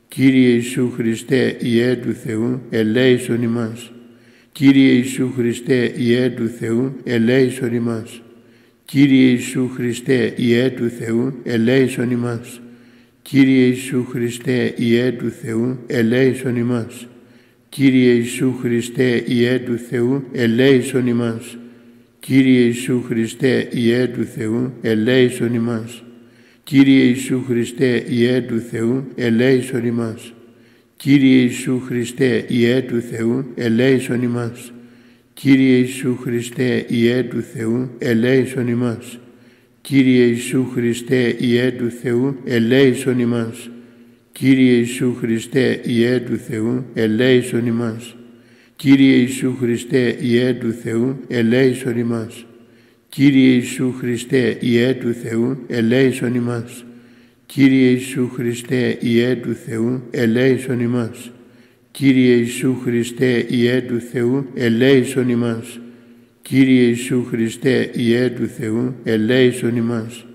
Speaker 1: Κύριε Ιησού Χριστέ, Υιέ του Θεού, ελέησον ημάς. Κύριε Ιησού Χριστέ, Υιέ του Θεού, ελέησον ημάς. Κύριε Ιησού Χριστέ, Υιέ του Θεού, ελέησον ημάς. Κύριε Ιησού Χριστέ, Υιέ του Θεού, ελέησον ημάς. Κύριε Ιησού Χριστέ, Υιέ του Θεού, ελέησον ημάς. Κύριε Ιησού Χριστέ, Υιέ του Θεού, ελέησον ημάς. Κύριε Ιησού Χριστέ, Υιέ του Θεού, ελέησον ημάς. Κύριε Ιησού Χριστέ, Υιέ του Θεού, ελέησον ημάς. Κύριε Ιησού Χριστέ, Υιέ του Θεού, ελέησον ημάς. Κύριε Ιησού Χριστέ, Υιέ του Θεού, ελέησον ημάς. Κύριε Ιησού Χριστέ, Υιέ του Θεού, ελέησον ημάς. Κύριε Ιησού Χριστέ, Υιέ του Θεού, ελέησον ημάς. Κύριε Ιησού Χριστέ, Υιέ του Θεού, ελέησον ημάς. Κύριε Ιησού Χριστέ, Υιέ του Θεού, ελέησον ημάς. Κύριε Ιησού Χριστέ, Υιέ του Θεού, ελέησον ημάς. Κύριε Ιησού Χριστέ, Υιέ του Θεού, ελέησον ημάς. Κύριε Ιησού Χριστέ, Υιέ του Θεού, ελέησον ημάς.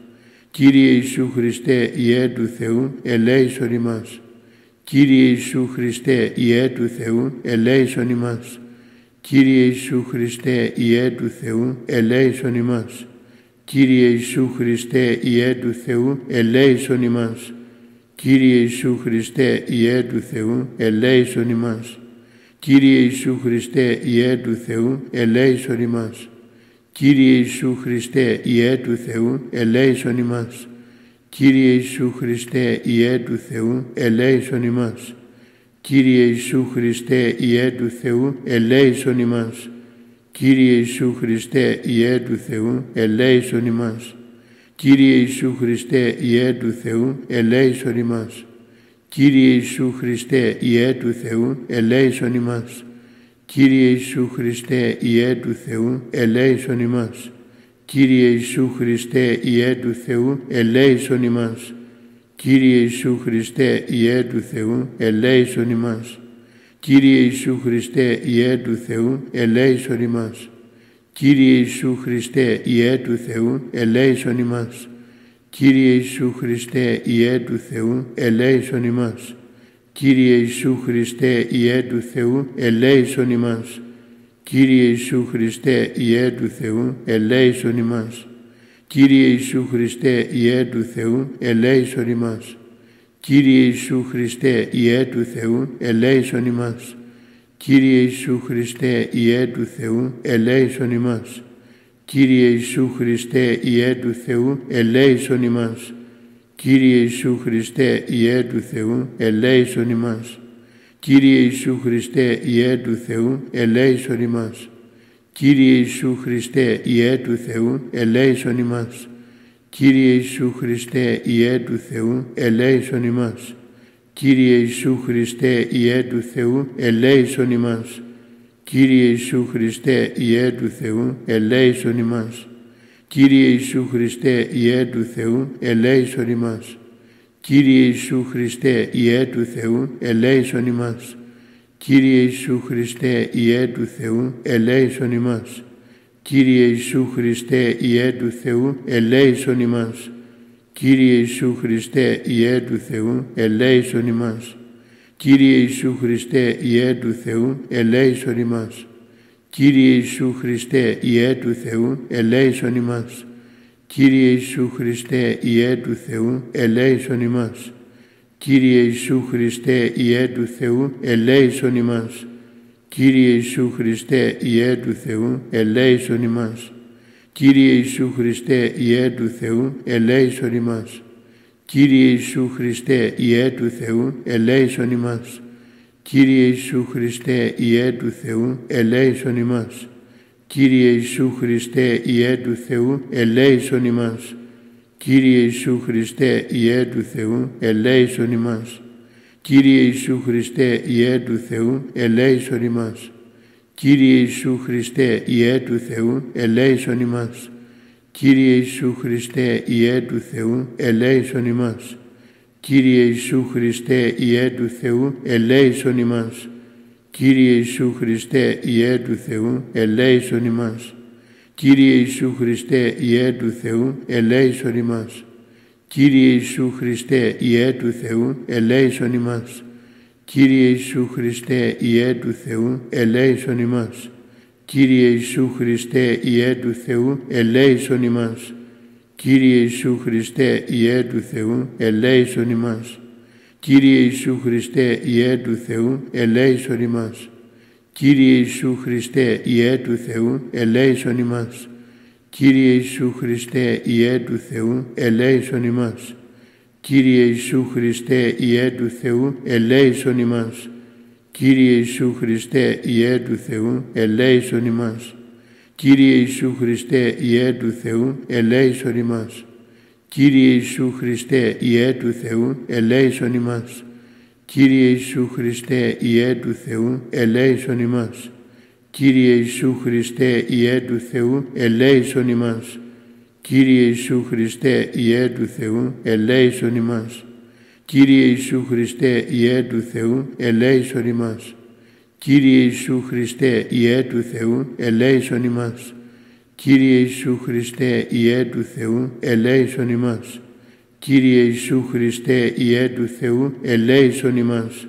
Speaker 1: Κύριε Ιησού Χριστέ, Υιέ του Θεού, ελέησον ημάς. Κύριε Ιησού Χριστέ, Υιέ του Θεού, ελέησον ημάς. Κύριε Ιησού Χριστέ, Υιέ του Θεού, ελέησον ημάς. Κύριε Ιησού Χριστέ, Υιέ του Θεού, ελέησον ημάς. Κύριε Ιησού Χριστέ, Υιέ του Θεού, ελέησον ημάς. Κύριε Ιησού Χριστέ, Υιέ του Θεού, ελέησον ημάς. Κύριε Ιησού Χριστέ, Υιέ του Θεού, ελέησον ημάς. Κύριε Ιησού Χριστέ, Υιέ του Θεού, ελέησον ημάς. Κύριε Ιησού Χριστέ, Υιέ του Θεού, ελέησον ημάς. Κύριε Ιησού Χριστέ, Υιέ του Θεού, ελέησον ημάς. Κύριε Ιησού Χριστέ, Υιέ του Θεού, ελέησον ημάς. Κύριε Ιησού Χριστέ, Υιέ του Θεού, ελέησον ημάς. Κύριε Ιησού Χριστέ, Υιέ του Θεού, ελέησον ημάς. Κύριε Ιησού Χριστέ, Υιέ του Θεού, ελέησον ημάς. Κύριε Ιησού Χριστέ, Υιέ του Θεού, ελέησον ημάς. Κύριε Ιησού Χριστέ, Υιέ του Θεού, ελέησον ημάς. Κύριε Ιησού Χριστέ, Υιέ του Θεού, ελέησον ημάς. Κύριε Ιησού Χριστέ, Υιέ του Θεού, ελέησον ημάς. Κύριε Ιησού Χριστέ, Υιέ του Θεού, ελέησον ημάς. Κύριε Ιησού Χριστέ, Υιέ του Θεού, ελέησον ημάς. Κύριε Ιησού Χριστέ, Υιέ του Θεού, ελέησον ημάς. Κύριε Ιησού Χριστέ, Υιέ του Θεού, ελέησον ημάς. Κύριε Ιησού Χριστέ, Υιέ του Θεού, ελέησον ημάς. Κύριε Ιησού Χριστέ, Υιέ του Θεού, ελέησον ημάς. Κύριε Ιησού Χριστέ, Υιέ του Θεού, ελέησον ημάς. Κύριε Ιησού Χριστέ, Υιέ του Θεού, ελέησον ημάς. Κύριε Ιησού Χριστέ, Υιέ του Θεού, ελέησον ημάς. Κύριε Ιησού Χριστέ, Υιέ του Θεού, ελέησον ημάς. Κύριε Ιησού Χριστέ, Υιέ του Θεού, ελέησον ημάς. Κύριε Ιησού Χριστέ, Υιέ του Θεού, ελέησον ημάς. Κύριε Ιησού Χριστέ, Υιέ του Θεού, ελέησον ημάς. Κύριε Ιησού Χριστέ, Υιέ του Θεού, ελέησον ημάς. Κύριε Ιησού Χριστέ, Υιέ του Θεού, ελέησον ημάς. Κύριε Ιησού Χριστέ, Υιέ του Θεού, ελέησον ημάς. Κύριε Ιησού Χριστέ, Υιέ του Θεού, ελέησον ημάς. Κύριε Ιησού Χριστέ, Υιέ του Θεού, ελέησον ημάς. Κύριε Ιησού Χριστέ, Υιέ του Θεού, ελέησον ημάς. Κύριε Ιησού Χριστέ, Υιέ του Θεού, ελέησον ημάς. Κύριε Ιησού Χριστέ, Υιέ του Θεού, ελέησον ημάς. Κύριε Ιησού Χριστέ, Υιέ του Θεού, ελέησον ημάς. Κύριε Ιησού Χριστέ, Υιέ του Θεού, ελέησον ημάς. Κύριε Ιησού Χριστέ, Υιέ του Θεού, ελέησον ημάς. Κύριε Ιησού Χριστέ, Υιέ του Θεού, ελέησον ημάς. Κύριε Ιησού Χριστέ, Υιέ του Θεού, ελέησον ημάς. Κύριε Ιησού Χριστέ, Υιέ του Θεού, ελέησον ημάς. Κύριε Ιησού Χριστέ, Υιέ του Θεού, ελέησον ημάς. Κύριε Ιησού Χριστέ, Υιέ του Θεού, ελέησον ημάς. Κύριε Ιησού Χριστέ, Υιέ του Θεού, ελέησον ημάς. Κύριε Ιησού Χριστέ, Υιέ του Θεού, ελέησον ημάς. Κύριε Ιησού Χριστέ, Υιέ του Θεού, ελέησον ημάς. Κύριε Ιησού Χριστέ, Υιέ του Θεού, ελέησον ημάς. Κύριε Ιησού Χριστέ, Υιέ του Θεού, ελέησον ημάς. Κύριε Ιησού Χριστέ, Υιέ του Θεού, ελέησον ημάς. Κύριε Ιησού Χριστέ, Υιέ του Θεού, ελέησον ημάς. Κύριε Ιησού Χριστέ, Υιέ του Θεού, ελέησον ημάς. Κύριε Ιησού Χριστέ, Υιέ του Θεού, ελέησον ημάς. Κύριε Ιησού Χριστέ, Υιέ του Θεού, ελέησον ημάς. Κύριε Ιησού Χριστέ, Υιέ του Θεού, ελέησον ημάς. Κύριε Ιησού Χριστέ, Υιέ του Θεού, ελέησον ημάς. Κύριε Ιησού Χριστέ, Υιέ του Θεού, ελέησον ημάς. Κύριε Ιησού Χριστέ, Υιέ του Θεού, ελέησον ημάς. Κύριε Ιησού Χριστέ, Υιέ του Θεού, ελέησον ημάς. Κύριε Ιησού Χριστέ, Υιέ του Θεού, ελέησον ημάς. Κύριε Ιησού Χριστέ, Υιέ του Θεού, ελέησον ημάς. Κύριε Ιησού Χριστέ, Υιέ του Θεού, ελέησον ημάς. Κύριε Ιησού Χριστέ, Υιέ του Θεού, ελέησον ημάς. Κύριε Ιησού Χριστέ, Υιέ του Θεού, ελέησον ημάς. Κύριε Ιησού Χριστέ, Υιέ του Θεού, ελέησον ημάς.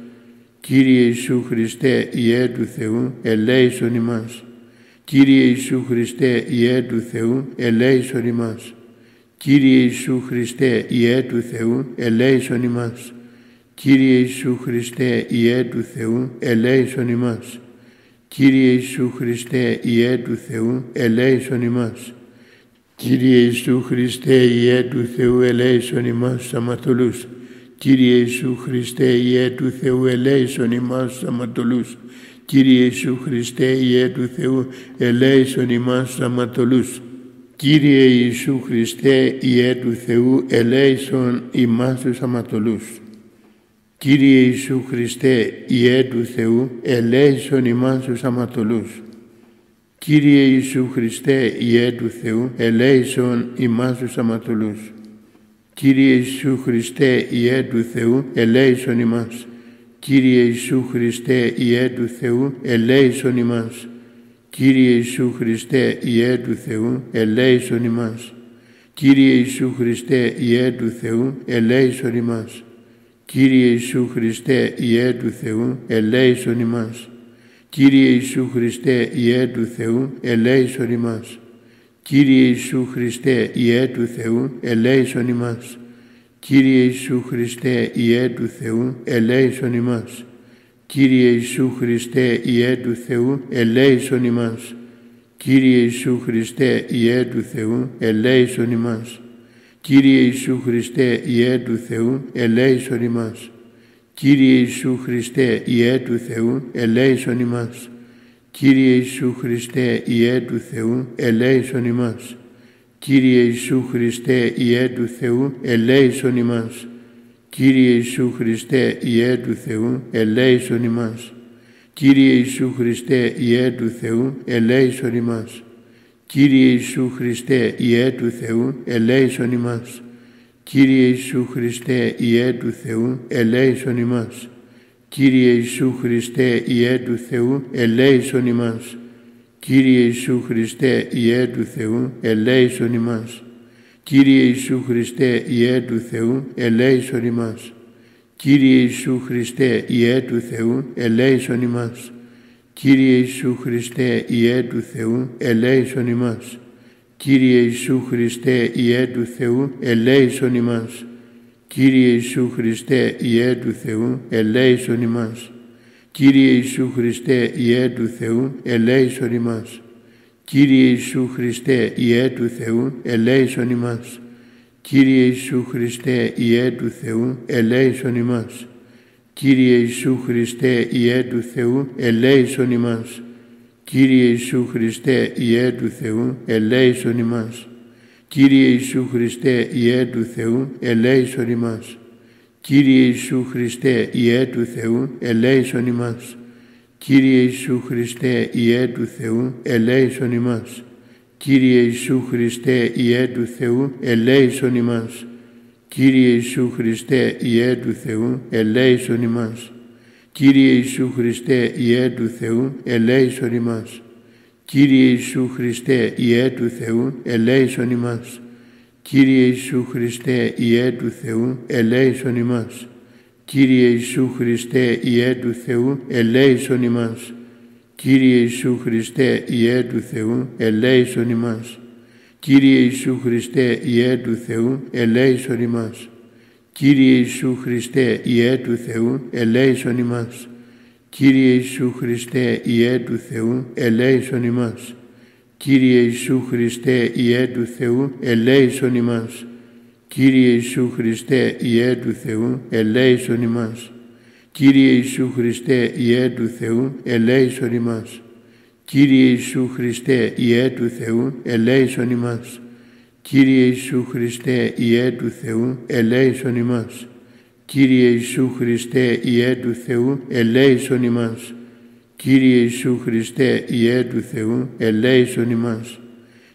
Speaker 1: Κύριε Ιησού Χριστέ, Υιέ του Θεού, ελέησον ημάς. Κύριε Ιησού Χριστέ, Υιέ του Θεού, ελέησον ημάς. Κύριε Ιησού Χριστέ, Υιέ του Θεού, ελέησον ημάς. Κύριε Ιησού Χριστέ, Υιέ του Θεού, ελέησον ημάς. Κύριε Ιησού Χριστέ, Υιέ του Θεού, ελέησον ημάς. Κύριε Ιησού Χριστέ, Υιέ του Θεού, ελέησον ημάς τους αμαρτωλούς. Κύριε Ιησού Χριστέ, Υιέ του Θεού, ελέησον ημάς τους αμαρτωλούς. Κύριε Ιησού Χριστέ, Υιέ του Θεού, ελέησον ημάς τους αμαρτωλούς. Κύριε Ιησού Χριστέ, Υιέ του Θεού, ελέησον ημάς τους αμαρτωλούς. Κύριε Ιησού Χριστέ, Υιέ του Θεού, ελέησον ημάς τους αμαρτωλούς. Κύριε Ιησού Χριστέ, Υιέ του Θεού, ελέησον ημάς τους αμαρτωλούς. Κύριε Ιησού Χριστέ, Υιέ του Θεού, ελέησον ημάς. Κύριε Ιησού Χριστέ, Υιέ του Θεού, ελέησον ημάς. Κύριε Ιησού Χριστέ, Υιέ του Θεού, ελέησον ημάς. Κύριε Ιησού Χριστέ, Υιέ του Θεού, ελέησον ημάς. Κύριε Ιησού Χριστέ, Υιέ του Θεού, ελέησον ημάς. Κύριε Ιησού Χριστέ, Υιέ του Θεού, ελέησον ημάς. Κύριε Ιησού Χριστέ, Υιέ του Θεού, ελέησον ημάς. Κύριε Ιησού Χριστέ, Υιέ του Θεού, ελέησον ημάς. Κύριε Ιησού Χριστέ, Υιέ του Θεού, ελέησον ημάς. Κύριε Ιησού Χριστέ, Υιέ του Θεού, ελέησον ημάς. Κύριε Ιησού Χριστέ, Υιέ του Θεού, ελέησον ημάς. Κύριε Ιησού Χριστέ, Υιέ του Θεού, ελέησον ημάς. Κύριε Ιησού Χριστέ, Υιέ του Θεού, ελέησον ημάς. Κύριε Ιησού Χριστέ, Υιέ του Θεού, ελέησον ημάς. Κύριε Ιησού Χριστέ, Υιέ του Θεού, ελέησον ημάς. Κύριε Ιησού Χριστέ, Υιέ του Θεού, ελέησον ημάς. Κύριε Ιησού Χριστέ, Υιέ του Θεού, ελέησον ημάς. Κύριε Ιησού Χριστέ, Υιέ του Θεού, ελέησον ημάς. Κύριε Ιησού Χριστέ, Υιέ του Θεού, ελέησον ημάς. Κύριε Ιησού Χριστέ, Υιέ του Θεού, ελέησον ημάς. Κύριε Ιησού Χριστέ, Υιέ του Θεού, ελέησον ημάς. Κύριε Ιησού Χριστέ, Υιέ του Θεού, ελέησον ημάς. Κύριε Ιησού Χριστέ, Υιέ του Θεού, ελέησον ημάς. Κύριε Ιησού Χριστέ, Υιέ του Θεού, ελέησον ημάς. Κύριε Ιησού Χριστέ, Υιέ του Θεού, ελέησον ημάς. Κύριε Ιησού Χριστέ, Υιέ του Θεού, ελέησον ημάς. Κύριε Ιησού Χριστέ, Υιέ του Θεού, ελέησον ημάς. Κύριε Ιησού Χριστέ, Υιέ του Θεού, ελέησον ημάς. Κύριε Ιησού Χριστέ, Υιέ του Θεού, ελέησον ημάς. Κύριε Ιησού Χριστέ, Υιέ του Θεού, ελέησον ημάς. Κύριε Ιησού Χριστέ, Υιέ του Θεού, ελέησον ημάς. Κύριε Ιησού Χριστέ, Υιέ του Θεού, ελέησον ημάς. Κύριε Ιησού Χριστέ, Υιέ του Θεού, ελέησον ημάς. Κύριε Ιησού Χριστέ, Υιέ του Θεού, ελέησον ημάς. Κύριε Ιησού Χριστέ, Υιέ του Θεού, ελέησον ημάς. Κύριε Ιησού Χριστέ, Υιέ του Θεού, ελέησον ημάς. Κύριε Ιησού Χριστέ, Υιέ του Θεού, ελέησον ημάς. Κύριε Ιησού Χριστέ, Υιέ του Θεού, ελέησον ημάς. Κύριε Ιησού Χριστέ, Υιέ του Θεού, ελέησον ημάς. Κύριε Ιησού Χριστέ, Υιέ του Θεού, ελέησον ημάς. Κύριε Ιησού Χριστέ, Υιέ του Θεού, ελέησον ημάς. Κύριε Ιησού Χριστέ, Υιέ του Θεού, ελέησον ημάς. Κύριε Ιησού Χριστέ, Υιέ του Θεού, ελέησον ημάς. Κύριε Ιησού Χριστέ, Υιέ του Θεού, ελέησον ημάς. Κύριε Ιησού Χριστέ, Υιέ του Θεού, ελέησον ημάς. Κύριε Ιησού Χριστέ, Υιέ του Θεού, ελέησον ημάς. Κύριε Ιησού Χριστέ, Υιέ του Θεού, ελέησον ημάς. Κύριε Ιησού Χριστέ, Υιέ του Θεού, ελέησον ημάς. Κύριε Ιησού Χριστέ, Υιέ του Θεού, ελέησον ημάς. Κύριε Ιησού Χριστέ, Υιέ του Θεού, ελέησον ημάς. Κύριε Ιησού Χριστέ, Υιέ του Θεού, ελέησον ημάς.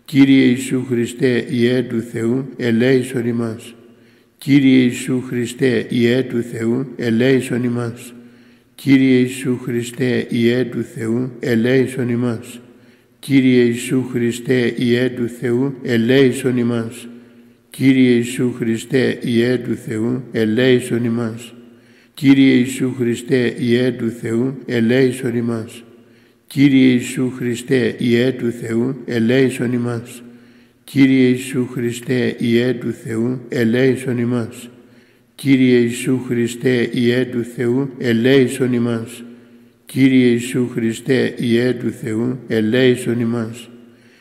Speaker 1: Κύριε Ιησού Χριστέ, Υιέ του Θεού, ελέησον ημάς. Κύριε Ιησού Χριστέ, Υιέ του Θεού, ελέησον ημάς. Κύριε Ιησού Χριστέ, Υιέ του Θεού, ελέησον ημάς. Κύριε Ιησού Χριστέ, Υιέ του Θεού, ελέησον ημάς. Κύριε Ιησού Χριστέ, Υιέ του Θεού, ελέησον ημάς. Κύριε Ιησού Χριστέ, Υιέ του Θεού, ελέησον ημάς. Κύριε Ιησού Χριστέ, Υιέ του Θεού, ελέησον ημάς. Κύριε Ιησού Χριστέ, Υιέ του Θεού, ελέησον ημάς. Κύριε Ιησού Χριστέ, Υιέ του Θεού, ελέησον ημάς. Κύριε Ιησού Χριστέ, Υιέ του Θεού, ελέησον ημάς. Κύριε Ιησού Χριστέ, Υιέ του Θεού, ελέησον ημάς.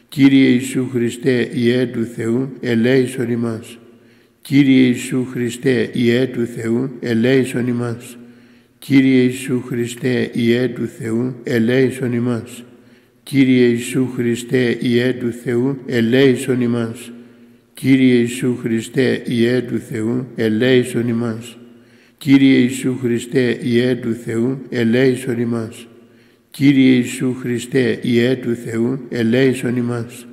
Speaker 1: Κύριε Ιησού Χριστέ, Υιέ του Θεού, ελέησον ημάς. Κύριε Ιησού Χριστέ, Υιέ του Θεού, ελέησον ημάς. Κύριε Ιησού Χριστέ, Υιέ του Θεού, ελέησον ημάς. Κύριε Ιησού Χριστέ, Υιέ του Θεού, ελέησον ημάς. Κύριε Ιησού Χριστέ, Υιέ του Θεού, ελέησον ημάς. Κύριε Ιησού Χριστέ, Υιέ του Θεού, ελέησον ημάς. Κύριε Ιησού Χριστέ, Υιέ του Θεού, ελέησον ημάς.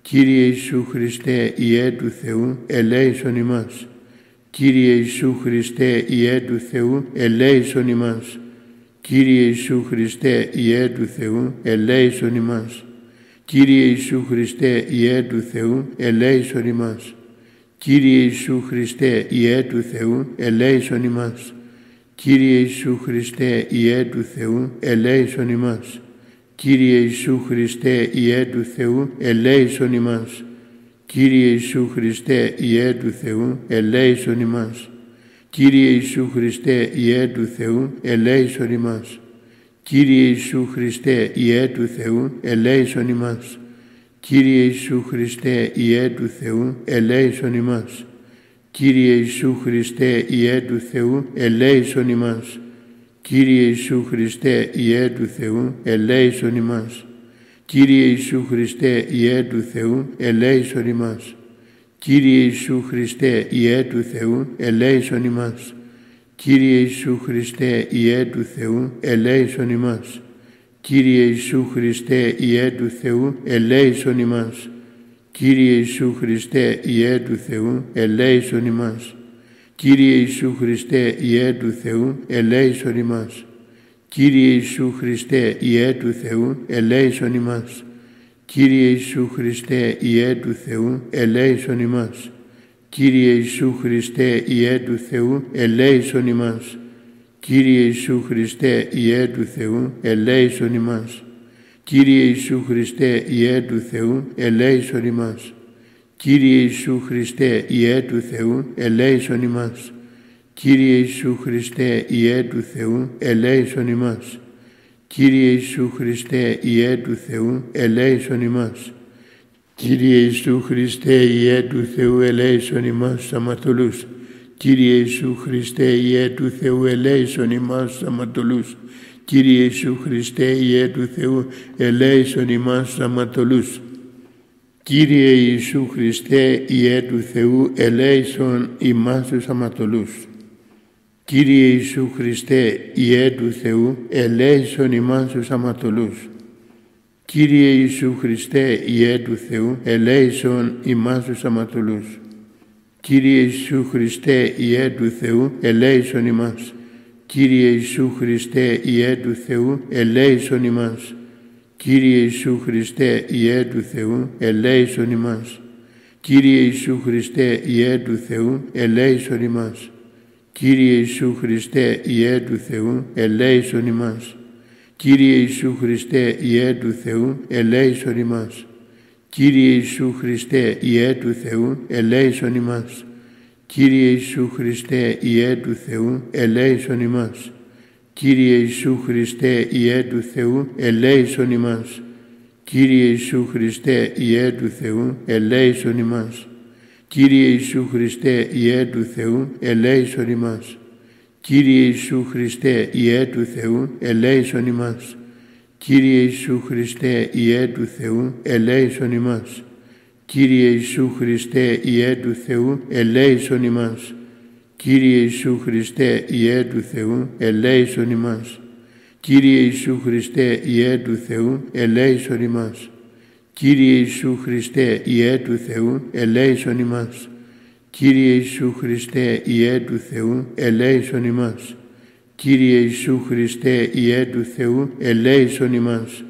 Speaker 1: Κύριε Ιησού Χριστέ, Υιέ του Θεού, ελέησον ημάς. Κύριε Ιησού Χριστέ, Υιέ του Θεού, ελέησον ημάς. Κύριε Ιησού Χριστέ, Υιέ του Θεού, ελέησον ημάς. Κύριε Ιησού Χριστέ, Υιέ του Θεού, ελέησον ημάς. Κύριε Ιησού Χριστέ, Υιέ του Θεού, ελέησον ημάς. Κύριε Ιησού Χριστέ, Υιέ του Θεού, ελέησον ημάς. Κύριε Ιησού Χριστέ, Υιέ του Θεού, ελέησον ημάς. Κύριε Ιησού Χριστέ, Υιέ του Θεού, ελέησον ημάς. Κύριε Ιησού Χριστέ, Υιέ του Θεού, ελέησον ημάς. Κύριε Ιησού Χριστέ, Υιέ του Θεού, ελέησον ημάς. Κύριε Ιησού Χριστέ, Υιέ του Θεού, ελέησον ημάς. Κύριε Ιησού Χριστέ, Υιέ του Θεού, ελέησον ημάς. Κύριε Ιησού Χριστέ, Υιέ του Θεού, ελέησον ημάς. Κύριε Ιησού Χριστέ, Υιέ του Θεού, ελέησον ημάς. Κύριε Ιησού Χριστέ, Υιέ του Θεού, ελέησον ημάς. Κύριε Ιησού Χριστέ, Υιέ του Θεού, ελέησον ημάς. Κύριε Ιησού Χριστέ, Υιέ του Θεού, ελέησον ημάς. Κύριε Ιησού Χριστέ, Υιέ του Θεού, ελέησον ημάς. Κύριε Ιησού Χριστέ, Υιέ του Θεού, ελέησον ημάς. Κύριε Ιησού Χριστέ, Υιέ του Θεού, ελέησον ημάς. Κύριε Ιησού Χριστέ, Υιέ του Θεού, ελέησον ημάς. Κύριε Ιησού Χριστέ, Υιέ του Θεού, ελέησον ημάς. Κύριε Ιησού Χριστέ, Υιέ του Θεού, ελέησον ημάς. Κύριε Ιησού Χριστέ, Υιέ του Θεού, ελέησον ημάς. Κύριε Ιησού Χριστέ, Υιέ του Θεού, ελέησον ημάς. Κύριε Ιησού Χριστέ, Υιέ του Θεού, ελέησον ημάς τους αμαρτωλούς. Κύριε Ιησού Χριστέ, Υιέ του Θεού, ελέησον ημάς τους αμαρτωλούς. Κύριε Ιησού Χριστέ, Υιέ του Θεού, ελέησον ημάς τους αμαρτωλούς. Κύριε Ιησού Χριστέ, Υιέ του Θεού, ελέησον ημάς τους αμαρτωλούς. Κύριε Ιησού Χριστέ, Υιέ του Θεού, ελέησον ημάς τους αμαρτωλούς. Κύριε Ιησού Χριστέ, Υιέ του Θεού, ελέησον ημάς τους αμαρτωλούς. Κύριε Ιησού Χριστέ, Υιέ του Θεού, ελέησον ημάς. Κύριε Ιησού Χριστέ, Υιέ του Θεού, ελέησον ημάς. Κύριε Ιησού Χριστέ, Υιέ του Θεού, ελέησον ημάς. Κύριε Ιησού Χριστέ, Υιέ του Θεού, ελέησον ημάς. Κύριε Ιησού Χριστέ, Υιέ του Θεού, ελέησον ημάς. Κύριε Ιησού Χριστέ, Υιέ του Θεού, ελέησον ημάς. Κύριε Ιησού Χριστέ, Υιέ του Θεού, ελέησον ημάς. Κύριε Ιησού Χριστέ, Υιέ του Θεού, ελέησον ημάς. Κύριε Ιησού Χριστέ, Υιέ του Θεού, ελέησον ημάς. Κύριε Ιησού Χριστέ, Υιέ του Θεού, ελέησον ημάς. Κύριε Ιησού Χριστέ, Υιέ του Θεού, ελέησον ημάς. Κύριε Ιησού Χριστέ, Υιέ του Θεού, ελέησον ημάς. Κύριε Ιησού Χριστέ, Υιέ του Θεού, ελέησον ημάς. Κύριε Ιησού Χριστέ, Υιέ του Θεού, ελέησον ημάς. Κύριε Ιησού Χριστέ, Υιέ του Θεού, ελέησον ημάς. Κύριε Ιησού Χριστέ, Υιέ του Θεού, ελέησον ημάς. Κύριε Ιησού Χριστέ, Υιέ του Θεού, ελέησον ημάς. Κύριε Ιησού Χριστέ, Υιέ του Θεού, ελέησον ημάς. Κύριε Ιησού Χριστέ, Υιέ του Θεού, ελέησον ημάς. Κύριε Ιησού Χριστέ, Υιέ του Θεού, ελέησον ημάς.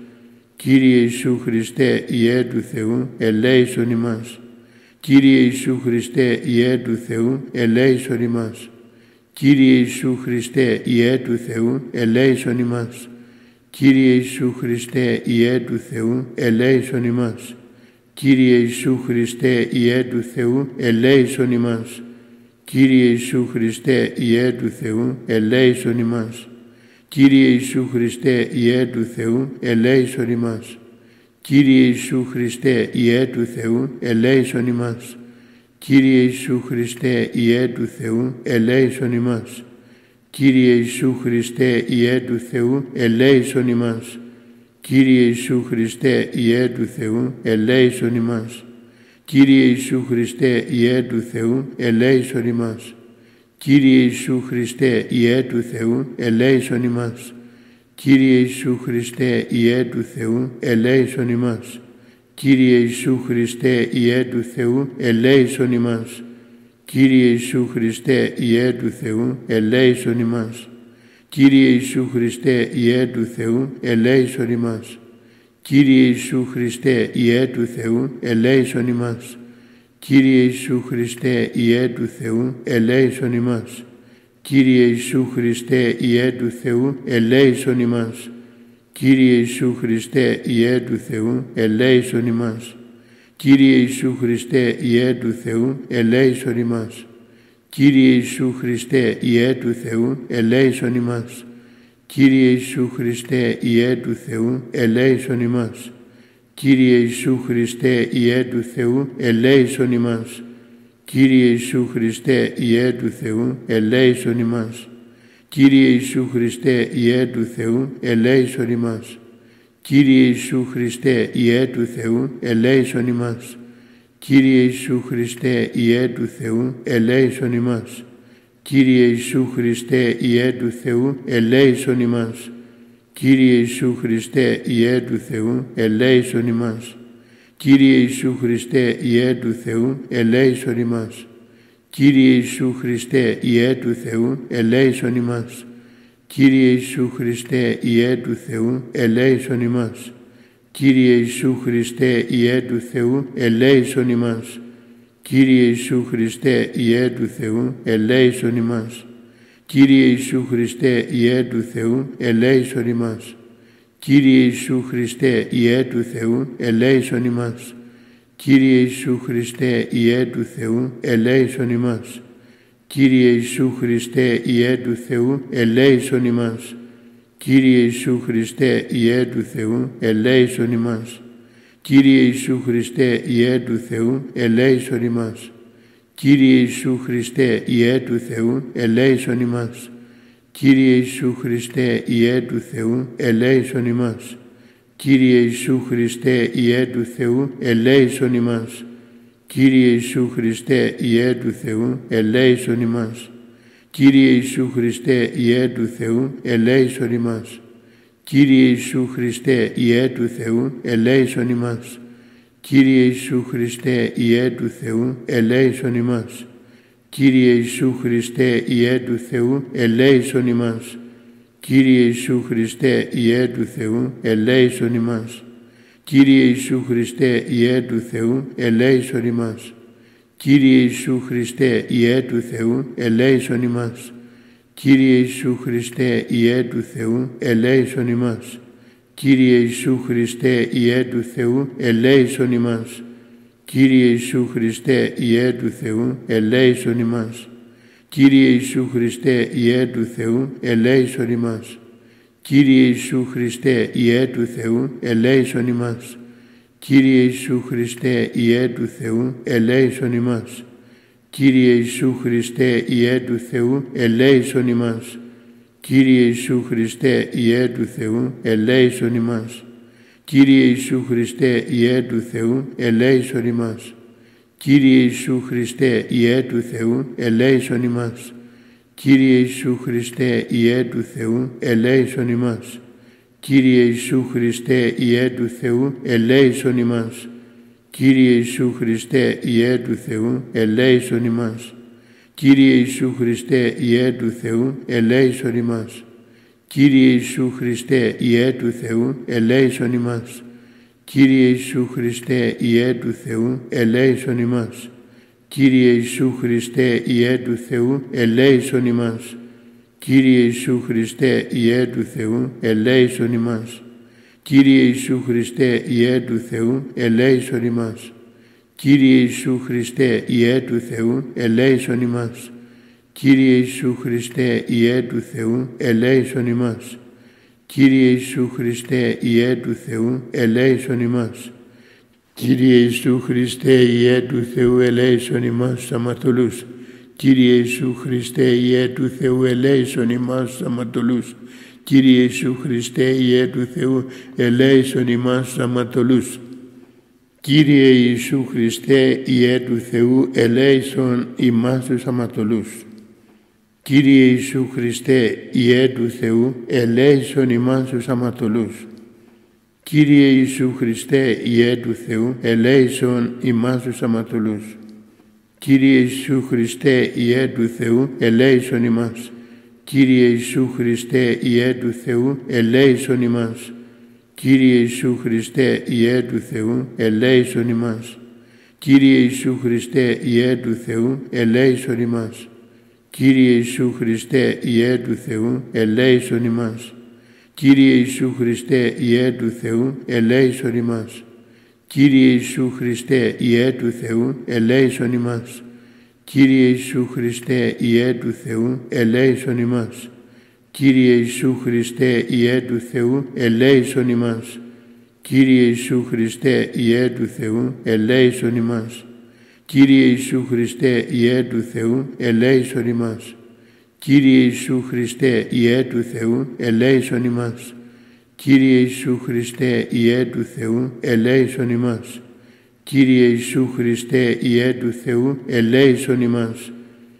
Speaker 1: Κύριε Ιησού Χριστέ, Υιέ του Θεού, ελέησον ημάς. Κύριε Ιησού Χριστέ, Υιέ του Θεού, ελέησον ημάς. Κύριε Ιησού Χριστέ, Υιέ του Θεού, ελέησον ημάς. Κύριε Ιησού Χριστέ, Υιέ του Θεού, ελέησον ημάς. Κύριε Ιησού Χριστέ, Υιέ του Θεού, ελέησον ημάς. Κύριε Ιησού Χριστέ, Υιέ του Θεού, ελέησον ημάς. Κύριε Ιησού Χριστέ, Υιέ του Θεού, ελέησον ημάς. Κύριε Ιησού Χριστέ, Υιέ του Θεού, ελέησον ημάς. Κύριε Ιησού Χριστέ, Υιέ του Θεού, ελέησον ημάς. Κύριε Ιησού Χριστέ, Υιέ του Θεού, ελέησον ημάς. Κύριε Ιησού Χριστέ, Υιέ του Θεού, ελέησον ημάς. Κύριε Ιησού Χριστέ, Υιέ του Θεού, ελέησον ημάς. Κύριε Ιησού Χριστέ, Υιέ του Θεού, ελέησον ημάς. Κύριε Ιησού Χριστέ, Υιέ του Θεού, ελέησον ημάς. Κύριε Ιησού Χριστέ, Υιέ του Θεού, ελέησον ημάς. Κύριε Ιησού Χριστέ, Υιέ του Θεού, ελέησον ημάς. Κύριε Ιησού Χριστέ, Υιέ του Θεού, ελέησον ημάς. Κύριε Ιησού Χριστέ, Υιέ του Θεού, ελέησον ημάς. Κύριε Ιησού Χριστέ, Υιέ του Θεού, ελέησον ημάς. Κύριε Ιησού Χριστέ, Υιέ του Θεού, ελέησον ημάς. Κύριε Ιησού Χριστέ, Υιέ του Θεού, ελέησον ημάς. Κύριε Ιησού Χριστέ, Υιέ του Θεού, ελέησον ημάς. Κύριε Ιησού Χριστέ, Υιέ του Θεού, ελέησον ημάς. Κύριε Ιησού Χριστέ, Υιέ του Θεού, ελέησον ημάς. Κύριε Ιησού Χριστέ, Υιέ του Θεού, ελέησον ημάς. Κύριε Ιησού Χριστέ, Υιέ του Θεού, ελέησον ημάς. Κύριε Ιησού Χριστέ, Υιέ του Θεού, ελέησον ημάς. Κύριε Ιησού Χριστέ, Υιέ του Θεού, ελέησον ημάς. Κύριε Ιησού Χριστέ, Υιέ του Θεού, ελέησον ημάς. Κύριε Ιησού Χριστέ, Υιέ του Θεού, ελέησον ημάς. Κύριε Ιησού Χριστέ, Υιέ του Θεού, ελέησον ημάς. Κύριε Ιησού Χριστέ, Υιέ του Θεού, ελέησον ημάς. Κύριε Ιησού Χριστέ, Υιέ του Θεού, ελέησον ημάς. Κύριε Ιησού Χριστέ, Υιέ του Θεού, ελέησον ημάς. Κύριε Ιησού Χριστέ, Υιέ του Θεού, ελέησον ημάς. Κύριε Ιησού Χριστέ, Υιέ του Θεού, ελέησον ημάς. Κύριε Ιησού Χριστέ, Υιέ του Θεού, ελέησον ημάς. Κύριε Ιησού Χριστέ, Υιέ του Θεού, ελέησον ημάς. Κύριε Ιησού Χριστέ, Υιέ του Θεού, ελέησον ημάς. Κύριε Ιησού Χριστέ, Υιέ του Θεού, ελέησον ημάς. Κύριε Ιησού Χριστέ, Υιέ του Θεού, ελέησον ημάς. Κύριε Ιησού Χριστέ, Υιέ του Θεού, ελέησον ημάς. Κύριε Ιησού Χριστέ, Υιέ του Θεού, ελέησον ημάς. Κύριε Ιησού Χριστέ, Υιέ του Θεού, ελέησον ημάς. Κύριε Ιησού Χριστέ, Υιέ του Θεού, ελέησον ημάς. Κύριε Ιησού Χριστέ, Υιέ του Θεού, ελέησον ημάς. Κύριε Ιησού Χριστέ, Υιέ του Θεού, ελέησον ημάς. Κύριε Ιησού Χριστέ, Υιέ του Θεού, ελέησον ημάς. Κύριε Ιησού Χριστέ, Υιέ του Θεού, ελέησον ημάς. Κύριε Ιησού Χριστέ, Υιέ του Θεού, ελέησον ημάς. Κύριε Ιησού Χριστέ, Υιέ του Θεού, ελέησον ημάς. Κύριε Ιησού Χριστέ, Υιέ του Θεού, ελέησον ημάς. Κύριε Ιησού Χριστέ, Υιέ του Θεού, ελέησον ημάς. Κύριε Ιησού Χριστέ, Υιέ του Θεού, ελέησον ημάς. Κύριε Ιησού Χριστέ, Υιέ του Θεού, ελέησον ημάς. Κύριε Ιησού Χριστέ, Υιέ του Θεού, ελέησον ημάς. Κύριε Ιησού Χριστέ, Υιέ του Θεού, ελέησον ημάς. Κύριε Ιησού Χριστέ, Υιέ του Θεού, ελέησον ημάς. Κύριε Ιησού Χριστέ, Υιέ του Θεού, ελέησον ημάς. Κύριε Ιησού Χριστέ, Υιέ του Θεού, ελέησον ημάς. Κύριε Ιησού Χριστέ, Υιέ του Θεού, ελέησον ημάς. Κύριε Ιησού Χριστέ, Υιέ του Θεού, ελέησον ημάς. Κύριε Ιησού Χριστέ, Υιέ του Θεού, ελέησον ημάς. Κύριε Ιησού Χριστέ, Υιέ του Θεού, ελέησον ημάς. Κύριε Ιησού Χριστέ, Υιέ του Θεού, ελέησον ημάς. Κύριε Ιησού Χριστέ, Υιέ του Θεού, ελέησον ημάς. Κύριε Ιησού Χριστέ, Υιέ του Θεού, ελέησον ημάς. Κύριε Ιησού Χριστέ, Υιέ του Θεού, ελέησον ημάς. Κύριε Ιησού Χριστέ, Υιέ του Θεού, ελέησον ημάς. Κύριε Ιησού Χριστέ, Υιέ του Θεού, ελέησον ημάς. Κύριε Ιησού Χριστέ, Υιέ του Θεού, ελέησον ημάς. Κύριε Ιησού Χριστέ, Υιέ του Θεού, ελέησον ημάς. Κύριε Ιησού Χριστέ, Υιέ του Θεού, ελέησον ημάς. Κύριε Ιησού Χριστέ, Υιέ του Θεού, ελέησον ημάς. Κύριε Ιησού Χριστέ, Υιέ του Θεού, ελέησον ημάς αμαρτωλούς. Κύριε Ιησού Χριστέ, Υιέ του Θεού, ελέησον ημάς αμαρτωλούς. Κύριε Ιησού Χριστέ, Υιέ του Θεού, ελέησον ημάς αμαρτωλούς. Κύριε Ιησού Χριστέ, Υιέ του Θεού, ελέησον ημάς τους αμαρτωλούς. Κύριε Ιησού Χριστέ, Υιέ του Θεού, ελέησον ημάς τους αμαρτωλούς. Κύριε Ιησού Χριστέ, Υιέ του Θεού, ελέησον ημάς τους αμαρτωλούς. Κύριε Ιησού Χριστέ, Υιέ του Θεού, ελέησον ημάς. Κύριε Ιησού Χριστέ, Υιέ του Θεού, ελέησον ημάς. Κύριε Ιησού Χριστέ, Υιέ του Θεού, ελέησον ημάς. Κύριε Ιησού Χριστέ, Υιέ του Θεού, ελέησον ημάς. Κύριε Ιησού Χριστέ, Υιέ του Θεού, ελέησον ημάς. Κύριε Ιησού Χριστέ, Υιέ του Θεού, ελέησον ημάς. Κύριε Ιησού Χριστέ, Υιέ του Θεού, ελέησον ημάς. Κύριε Ιησού Χριστέ, Υιέ του Θεού, ελέησον ημάς. Κύριε Ιησού Χριστέ, Υιέ του Θεού, ελέησον ημάς. Κύριε Ιησού Χριστέ, Υιέ του Θεού, ελέησον ημάς. Κύριε Ιησού Χριστέ, Υιέ του Θεού, ελέησον ημάς. Κύριε Ιησού Χριστέ, Υιέ του Θεού, ελέησον ημάς. Κύριε Ιησού Χριστέ, Υιέ του Θεού, ελέησον ημάς. Κύριε Ιησού Χριστέ, Υιέ του Θεού, ελέησον ημάς. Κύριε Ιησού Χριστέ, Υιέ του Θεού, ελέησον ημάς.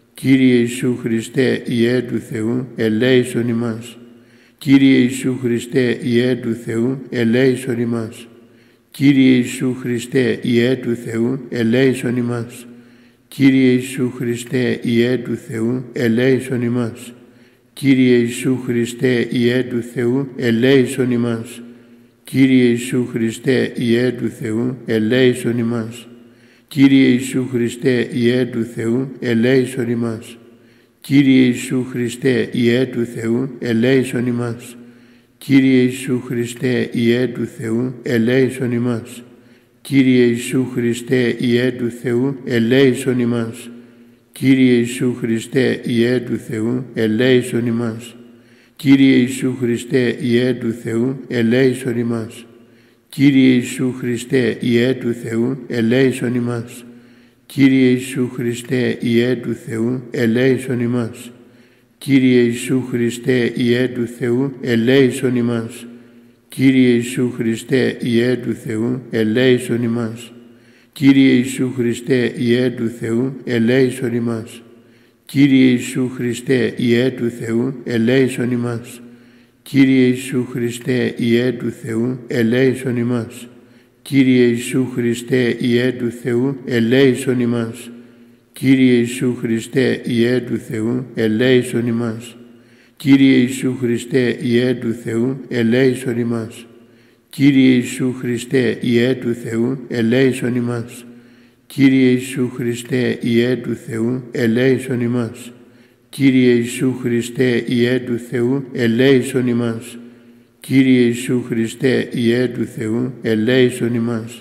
Speaker 1: Κύριε Ιησού Χριστέ, Υιέ του Θεού, ελέησον ημάς. Κύριε Ιησού Χριστέ, Υιέ του Θεού, ελέησον ημάς. Κύριε Ιησού Χριστέ, Υιέ του Θεού, ελέησον ημάς. Κύριε Ιησού Χριστέ, Υιέ του Θεού, ελέησον ημάς. Κύριε Ιησού Χριστέ, Υιέ του Θεού, ελέησον ημάς. Κύριε Ιησού Χριστέ, Υιέ του Θεού, ελέησον ημάς. Κύριε Ιησού Χριστέ, Υιέ του Θεού, ελέησον ημάς. Κύριε Ιησού Χριστέ, Υιέ του Θεού, ελέησον ημάς. Κύριε Ιησού Χριστέ, Υιέ του Θεού, ελέησον ημάς. Κύριε Ιησού Χριστέ, Υιέ του Θεού, ελέησον ημάς. Κύριε Ιησού Χριστέ, Υιέ του Θεού, ελέησον ημάς. Κύριε Ιησού Χριστέ, Υιέ του Θεού, ελέησον ημάς. Κύριε Ιησού Χριστέ, Υιέ του Θεού, ελέησον ημάς. Κύριε Ιησού Χριστέ, Υιέ του Θεού, ελέησον ημάς. Κύριε Ιησού Χριστέ, Υιέ του Θεού, ελέησον ημάς. Κύριε Ιησού Χριστέ, Υιέ του Θεού, ελέησον ημάς. Κύριε Ιησού Χριστέ, Υιέ του Θεού, ελέησον ημάς. Κύριε Ιησού Χριστέ, Υιέ του Θεού, ελέησον ημάς. Κύριε Ιησού Χριστέ, Υιέ του Θεού, ελέησον ημάς. Κύριε Ιησού Χριστέ, Υιέ του Θεού, ελέησον ημάς. Κύριε Ιησού Χριστέ, Υιέ του Θεού, ελέησον ημάς. Κύριε Ιησού Χριστέ, Υιέ του Θεού, ελέησον ημάς. Κύριε Ιησού Χριστέ, Υιέ του Θεού, ελέησον ημάς. Κύριε Ιησού Χριστέ, Υιέ του Θεού, ελέησον ημάς. Κύριε Ιησού Χριστέ, Υιέ του Θεού, ελέησον ημάς.